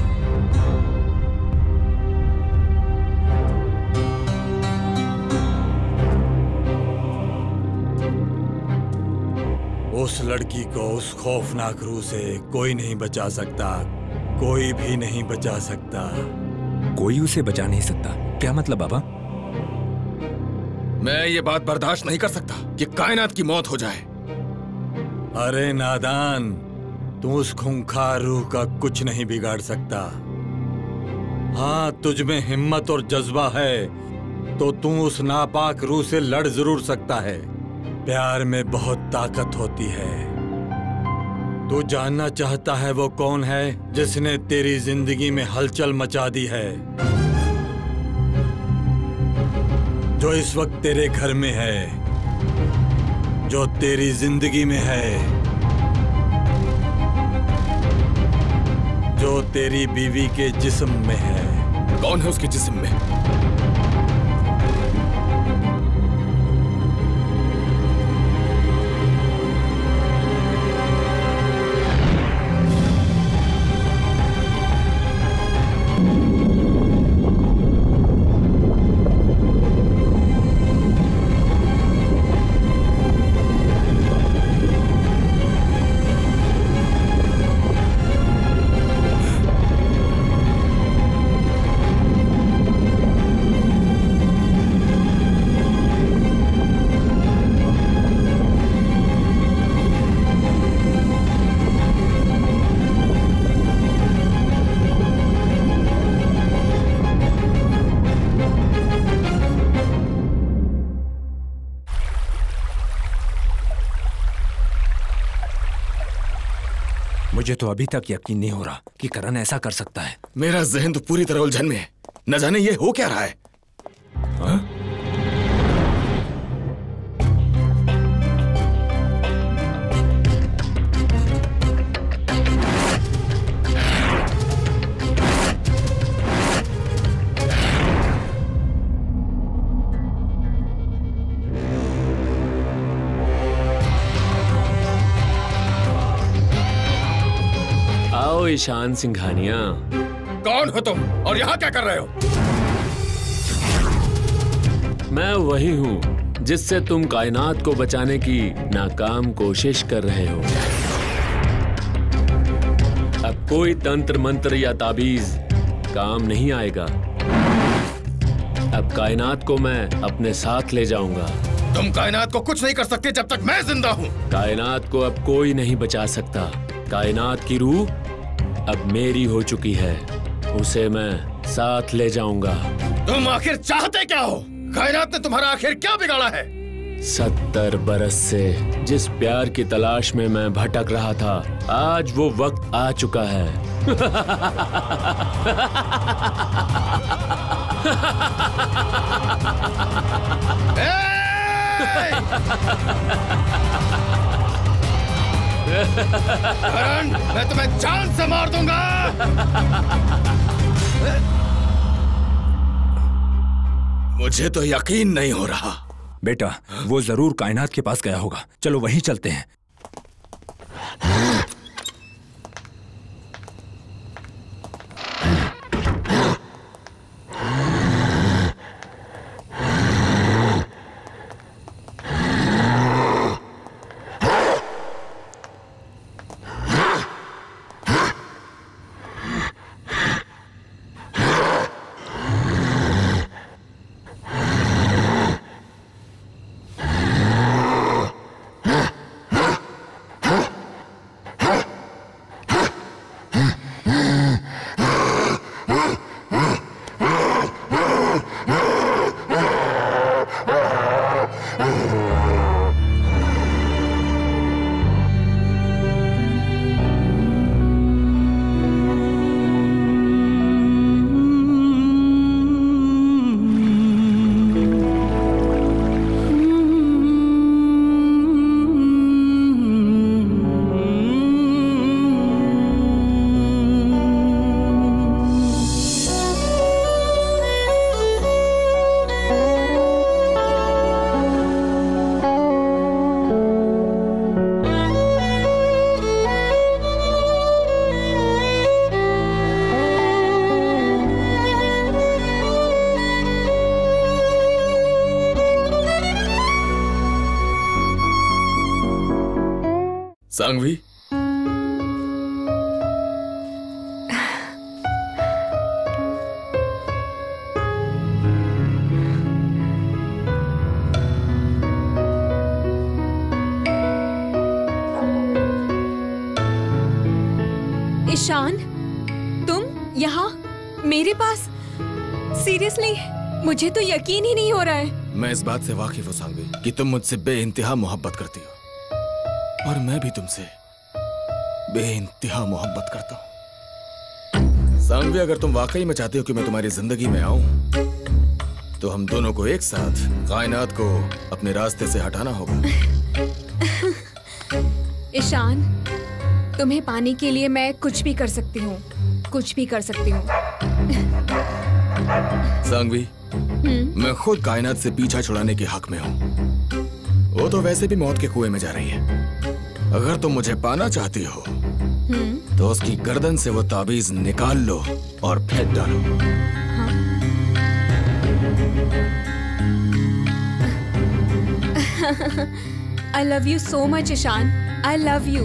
उस लड़की को उस खौफनाक रूह से कोई नहीं बचा सकता, कोई भी नहीं बचा सकता। कोई उसे बचा नहीं सकता? क्या मतलब बाबा? मैं ये बात बर्दाश्त नहीं कर सकता कि कायनात की मौत हो जाए। अरे नादान, तू उस खूंखार रूह का कुछ नहीं बिगाड़ सकता। हाँ, तुझ में हिम्मत और जज्बा है तो तू उस नापाक रूह से लड़ जरूर सकता है। प्यार में बहुत ताकत होती है। तू जानना चाहता है वो कौन है जिसने तेरी जिंदगी में हलचल मचा दी है, जो इस वक्त तेरे घर में है, जो तेरी जिंदगी में है, जो तेरी बीवी के जिस्म में है। कौन है उसके जिस्म में? मुझे तो अभी तक यकीन नहीं हो रहा कि करण ऐसा कर सकता है। मेरा जहन तो पूरी तरह उलझन में है। न जाने ये हो क्या रहा है। हाँ? ईशान सिंघानिया, कौन हो तुम और यहाँ क्या कर रहे हो? मैं वही हूँ जिससे तुम कायनात को बचाने की नाकाम कोशिश कर रहे हो। अब कोई तंत्र मंत्र या ताबीज काम नहीं आएगा। अब कायनात को मैं अपने साथ ले जाऊंगा। तुम कायनात को कुछ नहीं कर सकते जब तक मैं जिंदा हूँ। कायनात को अब कोई नहीं बचा सकता। कायनात की रूह अब मेरी हो चुकी है, उसे मैं साथ ले जाऊंगा। तुम आखिर चाहते क्या हो? कायनात ने तुम्हारा आखिर क्या बिगाड़ा है? 70 बरस से जिस प्यार की तलाश में मैं भटक रहा था, आज वो वक्त आ चुका है। करण, मैं तुम्हें जान से मार दूंगा। मुझे तो यकीन नहीं हो रहा। बेटा, वो जरूर कायनात के पास गया होगा। चलो वहीं चलते हैं। सांगवी, ईशान, तुम यहाँ मेरे पास? सीरियसली मुझे तो यकीन ही नहीं हो रहा है। मैं इस बात से वाकिफ हूँ सांगवी कि तुम मुझसे बेइंतहा मोहब्बत करती हो और मैं भी तुमसे बेइंतहा मोहब्बत करता हूँ। सांगवी, अगर तुम वाकई में चाहती हो कि मैं तुम्हारी जिंदगी में आऊं तो हम दोनों को एक साथ कायनात को अपने रास्ते से हटाना होगा। ईशान, तुम्हें पाने के लिए मैं कुछ भी कर सकती हूँ, कुछ भी कर सकती हूँ। सांगवी, मैं खुद कायनात से पीछा छुड़ाने के हक में हूँ। वो तो वैसे भी मौत के कुएं में जा रही है। अगर तुम मुझे पाना चाहती हो तो उसकी गर्दन से वो ताबीज निकाल लो और फेंक डालो। I love you so much, Ishan. I love you.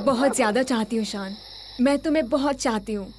बहुत ज्यादा चाहती हूँ ईशान, मैं तुम्हें बहुत चाहती हूँ।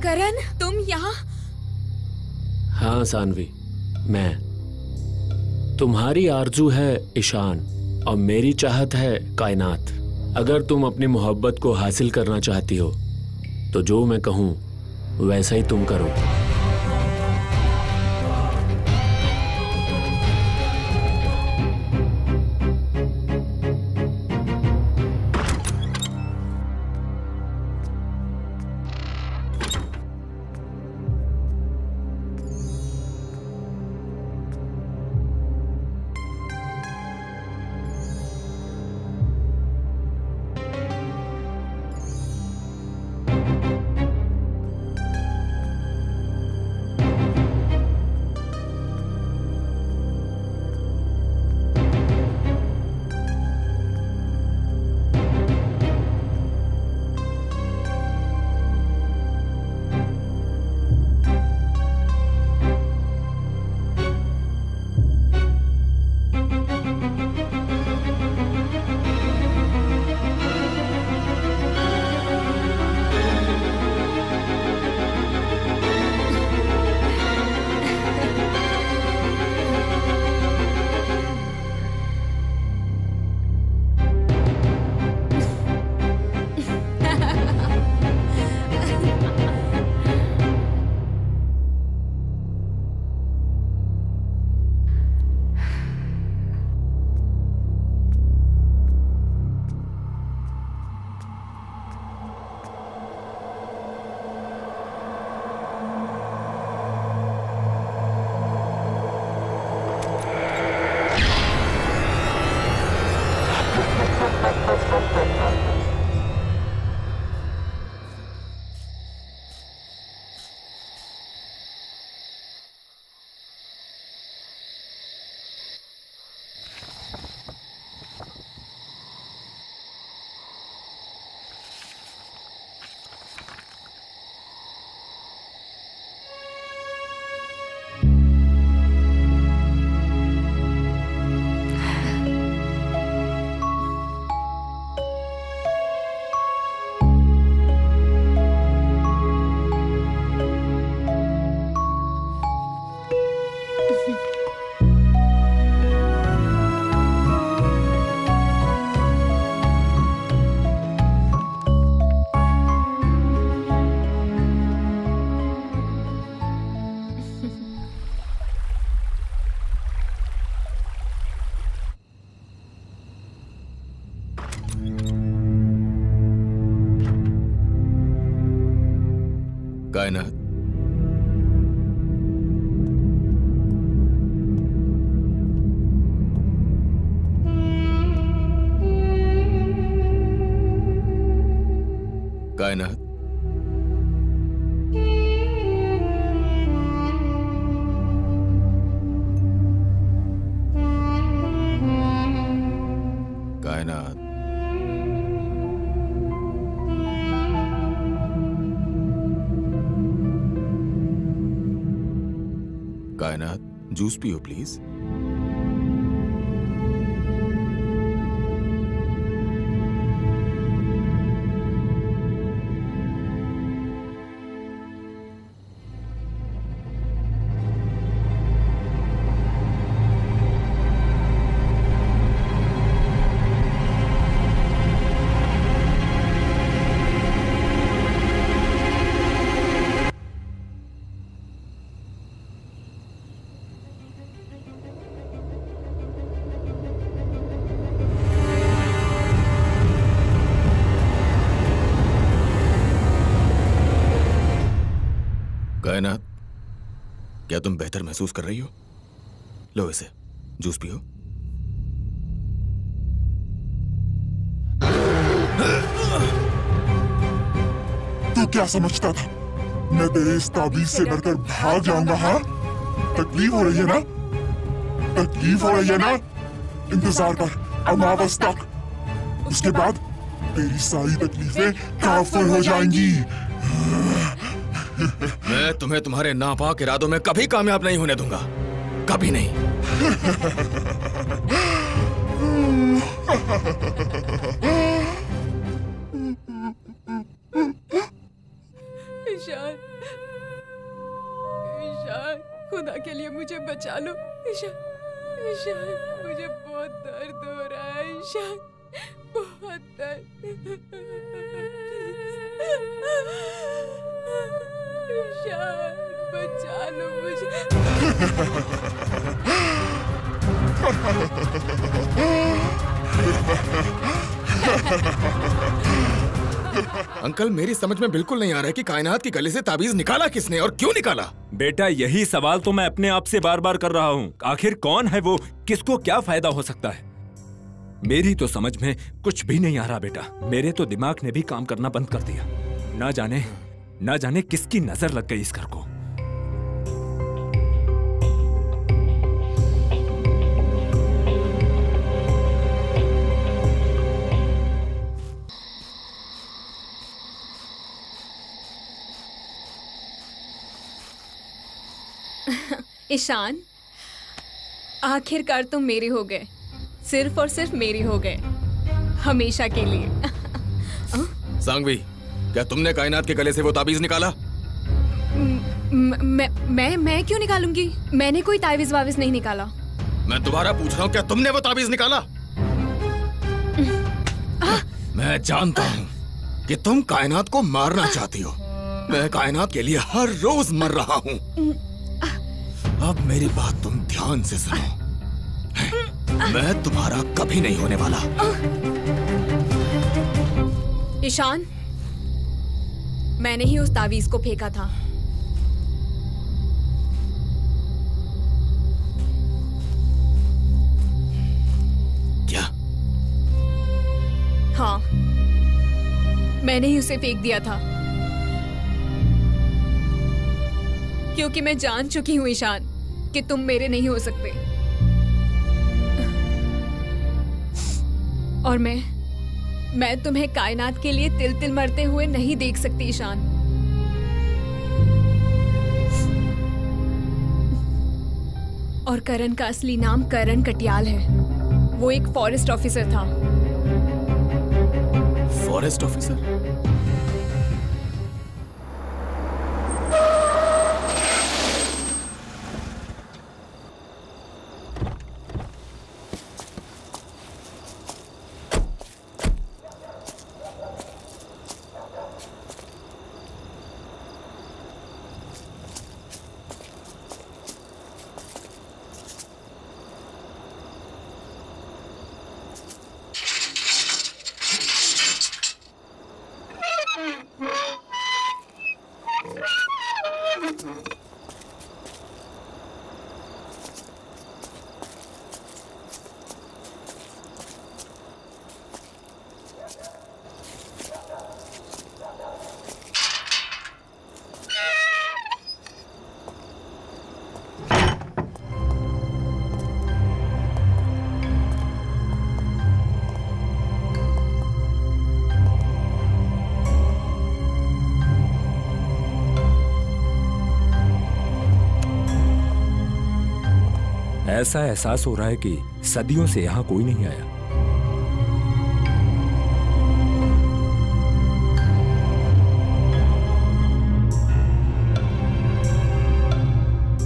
करण, तुम यहाँ? हाँ सानवी, मैं। तुम्हारी आरजू है ईशान और मेरी चाहत है कायनात। अगर तुम अपनी मोहब्बत को हासिल करना चाहती हो तो जो मैं कहूँ वैसा ही तुम करो। कायनात, कायनात, कायनात, कायनात, जूस पियो प्लीज। कायनात, क्या तुम बेहतर महसूस कर रही हो? लो इसे, जूस पियो। तू क्या समझता था मैं तेरे इस ताबीज से डरकर भाग जाऊंगा? हाँ, तकलीफ हो रही है ना? तकलीफ हो रही है ना? इंतजार कर अमावस तक, उसके बाद तेरी सारी तकलीफें काफिर हो जाएंगी। मैं तुम्हें तुम्हारे नापाक इरादों में कभी कामयाब नहीं होने दूंगा, कभी नहीं। ईशान, ईशान, खुदा के लिए मुझे बचा लो। ईशान, ईशान, मुझे बहुत दर्द हो रहा है। ईशान, बहुत दर्द। ईशान, बचा लो मुझे। अंकल, मेरी समझ में बिल्कुल नहीं आ रहा है कि कायनात की गले से ताबीज निकाला किसने और क्यों निकाला? बेटा, यही सवाल तो मैं अपने आप से बार बार कर रहा हूँ। आखिर कौन है वो? किसको क्या फायदा हो सकता है? मेरी तो समझ में कुछ भी नहीं आ रहा बेटा। मेरे तो दिमाग ने भी काम करना बंद कर दिया। ना जाने किसकी नजर लग गई इस घर को। ईशान, आखिरकार तुम मेरे हो गए, सिर्फ और सिर्फ मेरी हो गए, हमेशा के लिए। सांगवी, क्या तुमने कायनात के गले से वो ताबीज निकाला? मैं क्यों निकालूंगी? मैंने कोई ताबीज वाबीज नहीं निकाला। मैं दोबारा पूछ रहा हूँ, क्या तुमने वो ताबीज निकाला? मैं जानता हूँ कि तुम कायनात को मारना चाहती हो। मैं कायनात के लिए हर रोज मर रहा हूँ। अब मेरी बात तुम ध्यान से सुनो। मैं तुम्हारा कभी नहीं होने वाला। ईशान, मैंने ही उस तावीज को फेंका था। क्या? हाँ, मैंने ही उसे फेंक दिया था, क्योंकि मैं जान चुकी हूं ईशान कि तुम मेरे नहीं हो सकते। और मैं तुम्हें कायनात के लिए तिल तिल मरते हुए नहीं देख सकती ईशान। और करण का असली नाम करण कटियाल है। वो एक फॉरेस्ट ऑफिसर था। Forest officer? ऐसा एहसास हो रहा है कि सदियों से यहां कोई नहीं आया।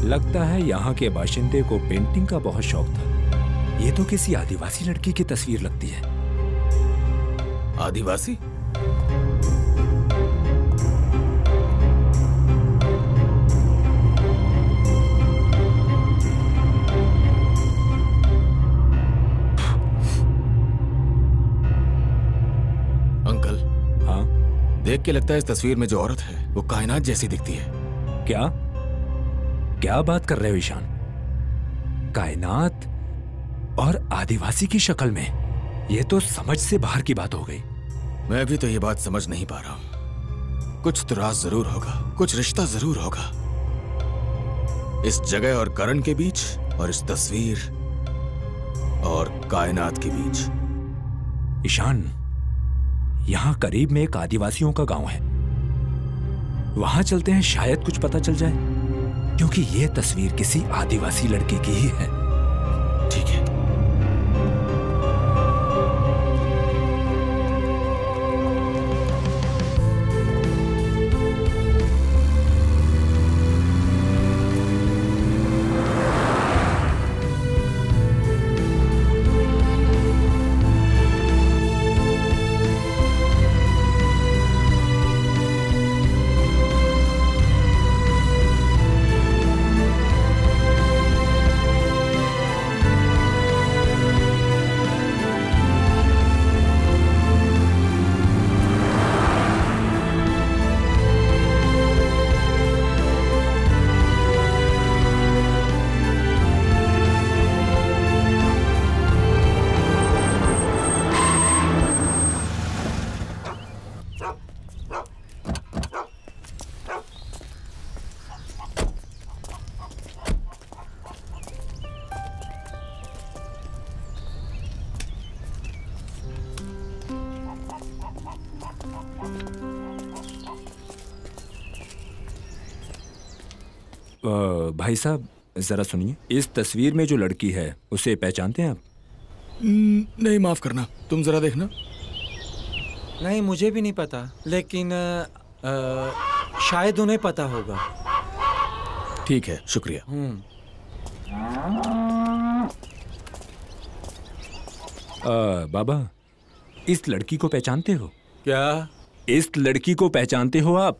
लगता है यहाँ के बाशिंदे को पेंटिंग का बहुत शौक था। ये तो किसी आदिवासी लड़की की तस्वीर लगती है। आदिवासी? अंकल। हाँ? देख के लगता है इस तस्वीर में जो औरत है वो कायनात जैसी दिखती है। क्या क्या बात कर रहे हो ईशान? कायनात और आदिवासी की शक्ल में? ये तो समझ से बाहर की बात हो गई। मैं भी तो ये बात समझ नहीं पा रहा हूं। कुछ तो राज जरूर होगा, कुछ रिश्ता जरूर होगा इस जगह और करण के बीच, और इस तस्वीर और कायनात के बीच। ईशान, यहां करीब में एक आदिवासियों का गांव है, वहां चलते हैं, शायद कुछ पता चल जाए। क्योंकि यह तस्वीर किसी आदिवासी लड़की की ही है। ठीक है। भाई साहब जरा सुनिए, इस तस्वीर में जो लड़की है उसे पहचानते हैं आप? नहीं, माफ करना, तुम जरा देखना। नहीं, मुझे भी नहीं पता, लेकिन शायद उन्हें पता होगा। ठीक है, शुक्रिया। बाबा, इस लड़की को पहचानते हो? क्या? इस लड़की को पहचानते हो आप?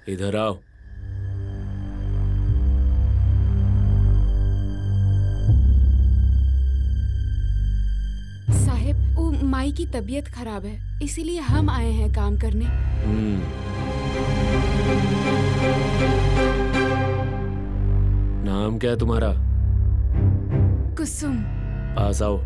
इधर आओ। साहिब, वो माई की तबीयत खराब है, इसीलिए हम आए हैं काम करने। नाम क्या है तुम्हारा? कुसुम। पास आओ।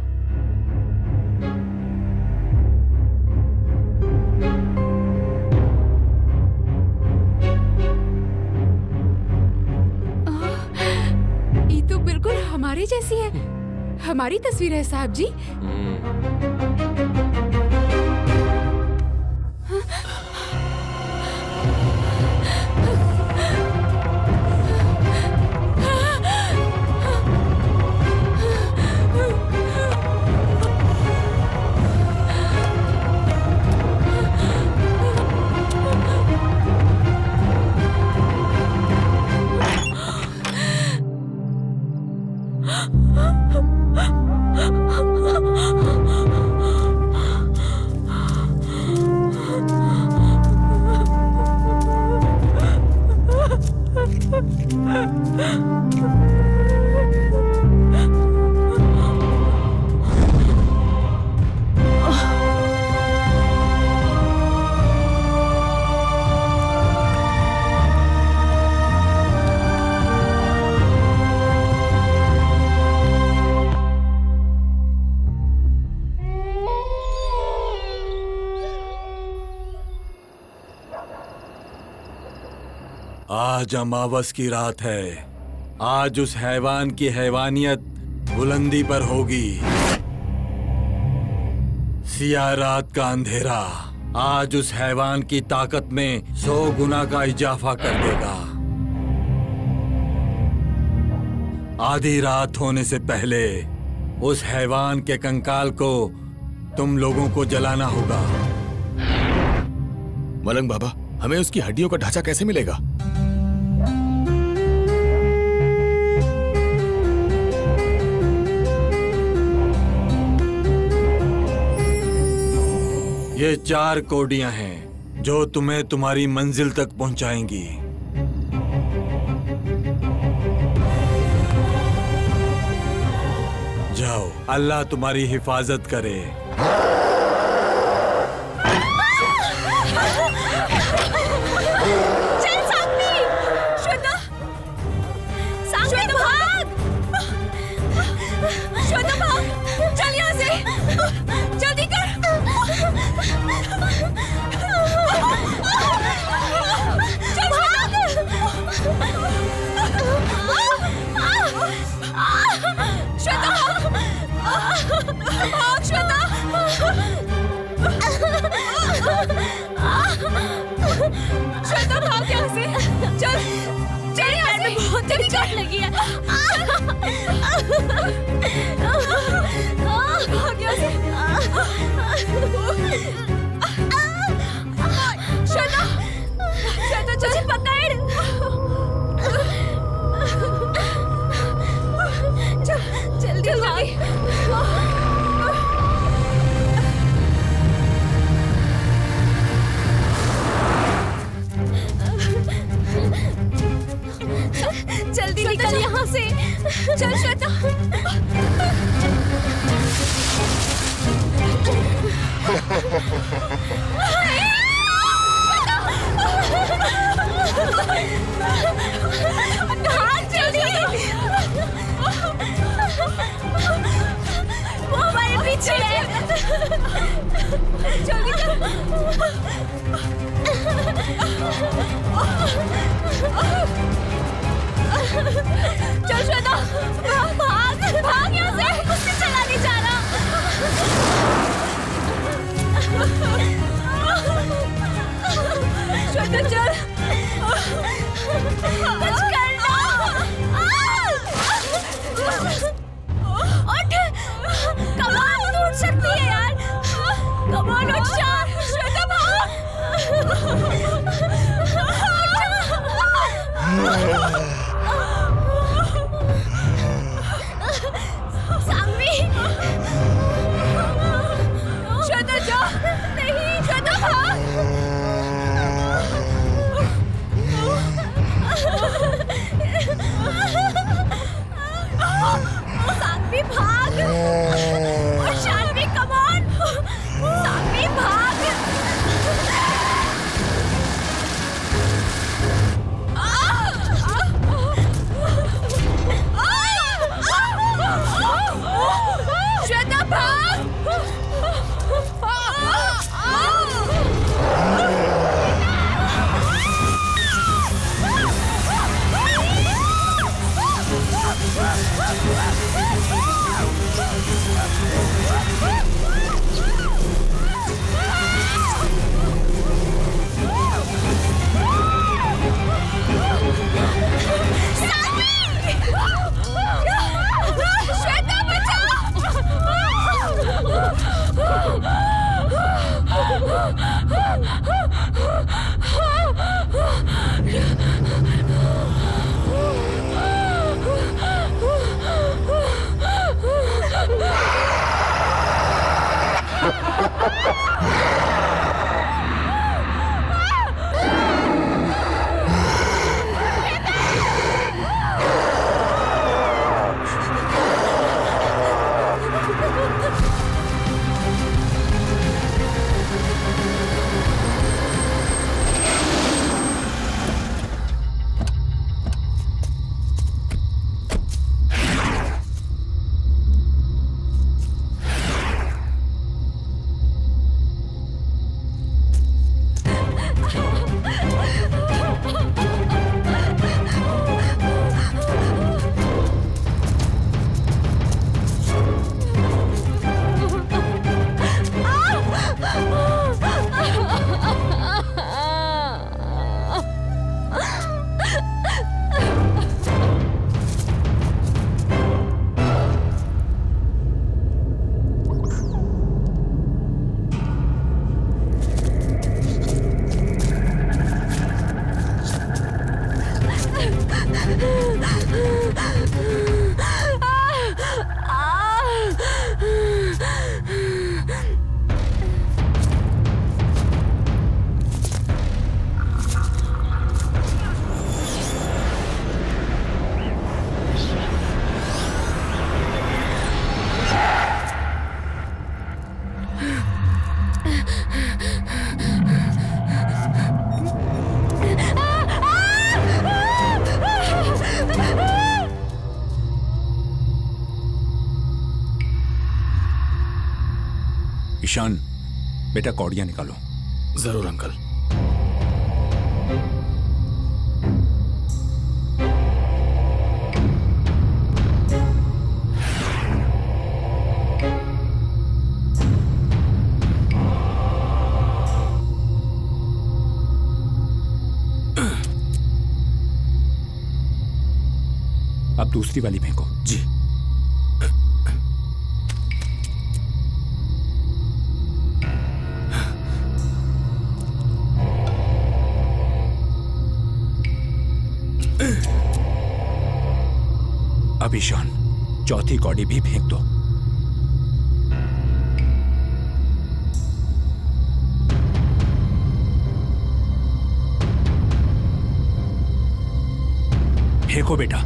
ये तो बिल्कुल हमारे जैसी है। हमारी तस्वीर है साहब जी। आज अमावस की रात है। आज उस हैवान की हैवानियत बुलंदी पर होगी। सिया रात का अंधेरा आज उस हैवान की ताकत में 100 गुना का इजाफा कर देगा। आधी रात होने से पहले उस हैवान के कंकाल को तुम लोगों को जलाना होगा। मलंग बाबा, हमें उसकी हड्डियों का ढांचा कैसे मिलेगा? ये 4 कोडियां हैं जो तुम्हें तुम्हारी मंजिल तक पहुंचाएंगी। जाओ, अल्लाह तुम्हारी हिफाजत करे। चल साथी, श्वेता, श्वेता भाग, श्वेता भाग, चल यहाँ से, जल्दी कर। चल भाग, श्वेता भाग, श्वेता। श्वेता भाग यहाँ से, चल चल यहाँ से, बहुत तेरी चोट लगी है। भाग यहाँ से। श्वेता, श्वेता तुझे पकड़। चल जल्दी जल्दी। जल्दी निकल यहाँ से। चल श्वेता। भाग जल्दी। वो हमारे पीछे है। जल्दी कर। चल श्वेता, भाग भाग यहाँ से, उससे चला नहीं जा रहा। श्वेता चल, कुछ करना। उठ, कमान तू उठ सकती है यार। कमान उठ जा, श्वेता भाग। ईशान, बेटा कौड़ियां निकालो। जरूर अंकल। अब दूसरी वाली फेंको। जी। अब ईशान, चौथी कौड़ी भी फेंक दो। फेंको बेटा।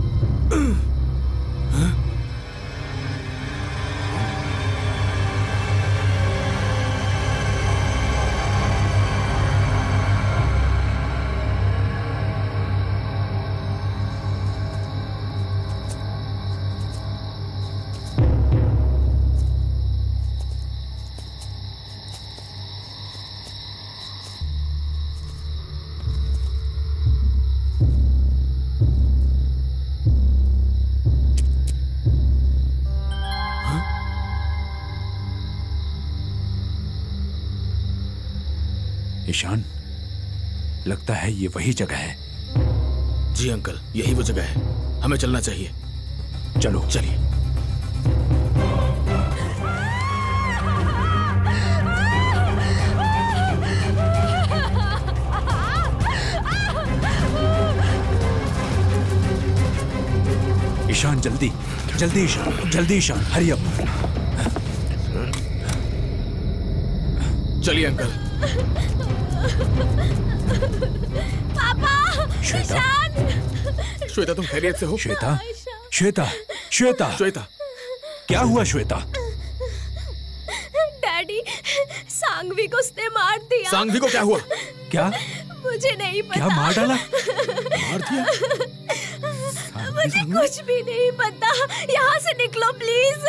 ईशान, लगता है ये वही जगह है। जी अंकल, यही वो जगह है। हमें चलना चाहिए। चलो। चलिए। ईशान जल्दी जल्दी, ईशान जल्दी, ईशान हरी अप। चलिए अंकल। पापा। श्वेता, श्वेता तुम खैरियत से हो? श्वेता, श्वेता, श्वेता, श्वेता, क्या हुआ श्वेता? डैडी, सांगवी को उसने मार दिया। सांगवी को क्या हुआ? क्या? मुझे नहीं पता। क्या मार डाला? मार दिया? मुझे कुछ भी नहीं पता। यहाँ से निकलो प्लीज।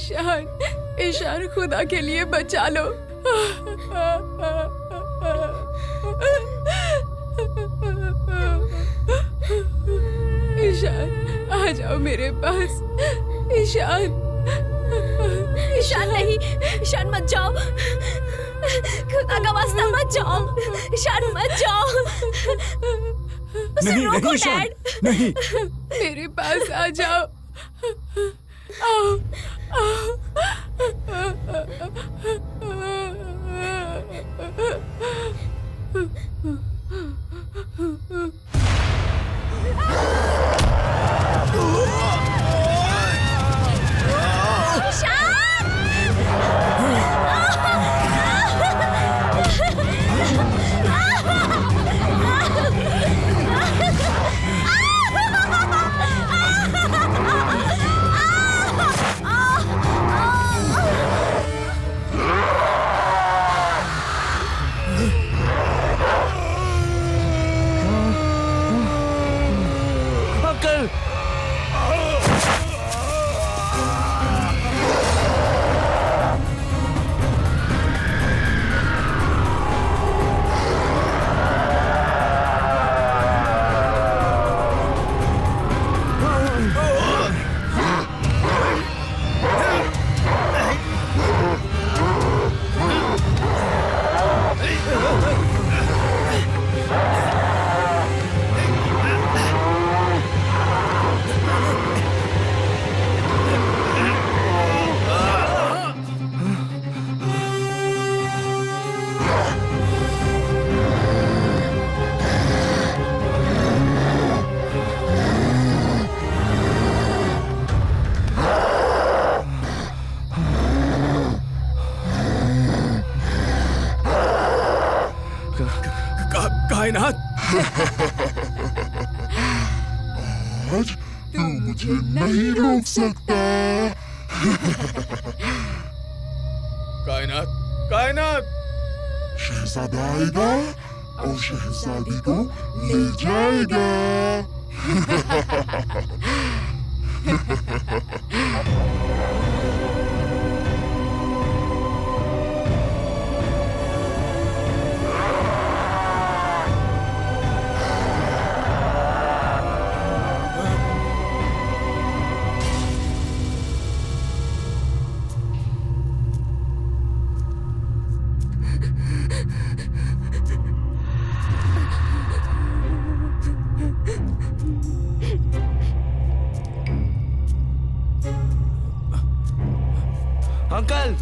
ईशान, ईशान खुदा के लिए बचा लो। ईशान आ जाओ मेरे पास। ईशान, ईशान नहीं, ईशान मत जाओ, खुदा का वास्ता मत जाओ, ईशान मत जाओ। नहीं रोको, नहीं ईशान, डैड। नहीं। मेरे पास आ जाओ। आओ, आओ। कायनात, आज तू मुझे नहीं रोक सकता। कायनात, कायनात। शहजादा आएगा और शहजादी को ले जाएगा। अंकल,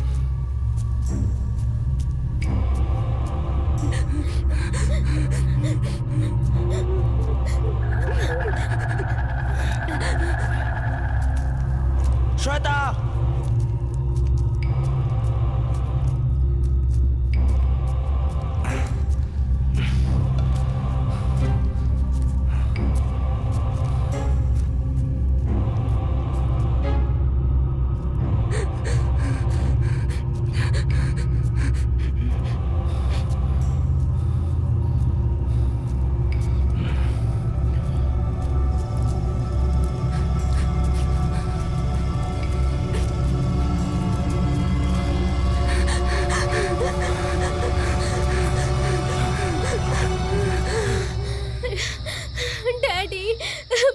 श्वेता,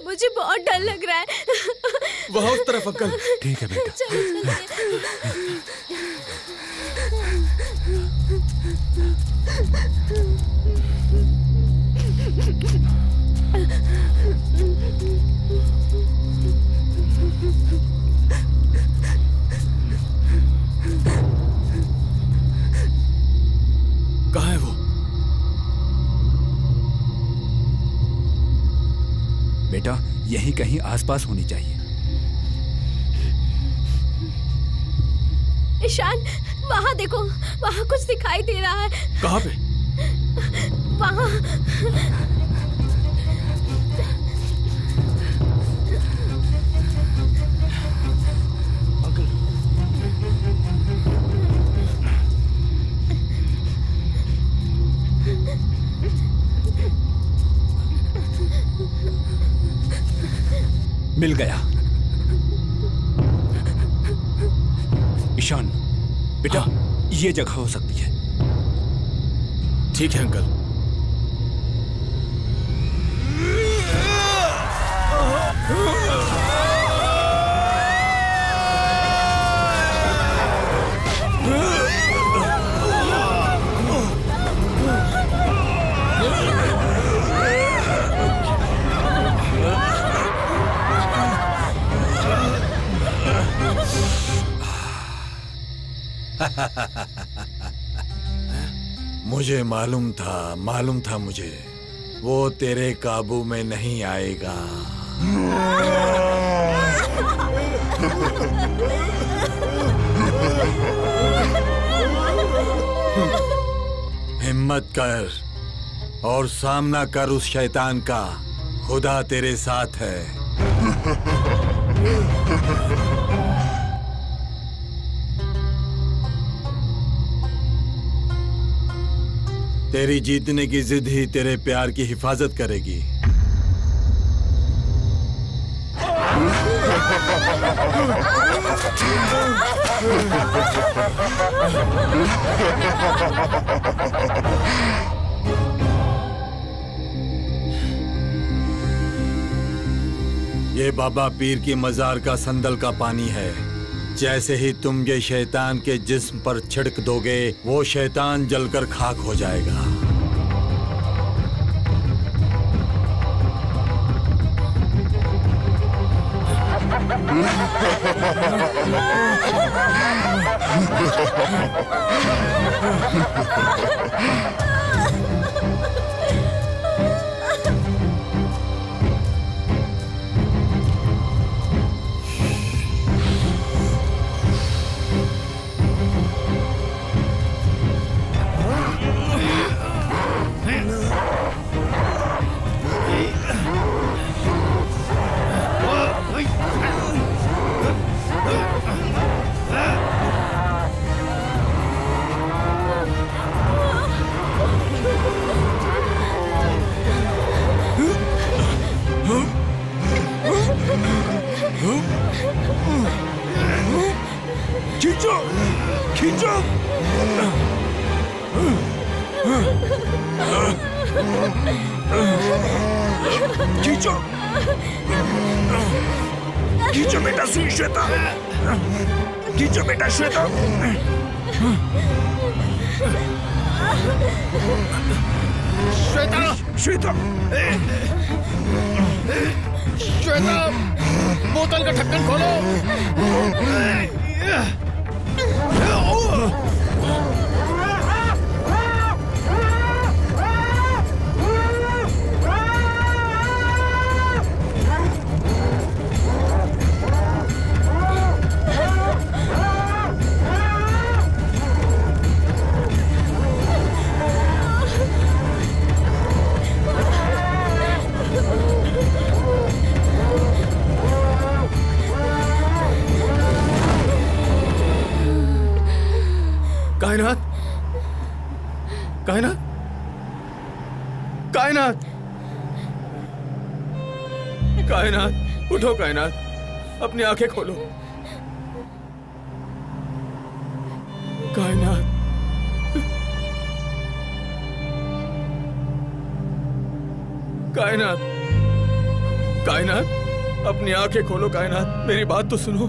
मुझे बहुत डर लग रहा है। वहाँ उस तरफ अंकल। ठीक है बेटा। कहाँ है वो? बेटा यहीं कहीं आसपास होनी चाहिए। ईशान, वहाँ देखो, वहाँ कुछ दिखाई दे रहा है। कहाँ पे? वहाँ। मिल गया। ईशान, बेटा ये जगह हो सकती है। ठीक है अंकल। मुझे मालूम था मुझे वो तेरे काबू में नहीं आएगा। हिम्मत कर और सामना कर उस शैतान का। खुदा तेरे साथ है। तेरी जीतने की जिद ही तेरे प्यार की हिफाजत करेगी। ये बाबा पीर की मजार का संदल का पानी है। जैसे ही तुम ये शैतान के जिस्म पर छिड़क दोगे, वो शैतान जलकर खाक हो जाएगा। खींचो, खींचो। खींचो, खींचो बेटा श्वेता, खींचो बेटा श्वेता। श्वेता, श्वेता, श्वेता, बोतल का ढक्कन खोलो। कायनात, कायनात, कायनात, कायनात, उठो कायनात, अपनी आंखें खोलो। कायनात, कायनात, कायनात, अपनी आंखें खोलो कायनात, मेरी बात तो सुनो।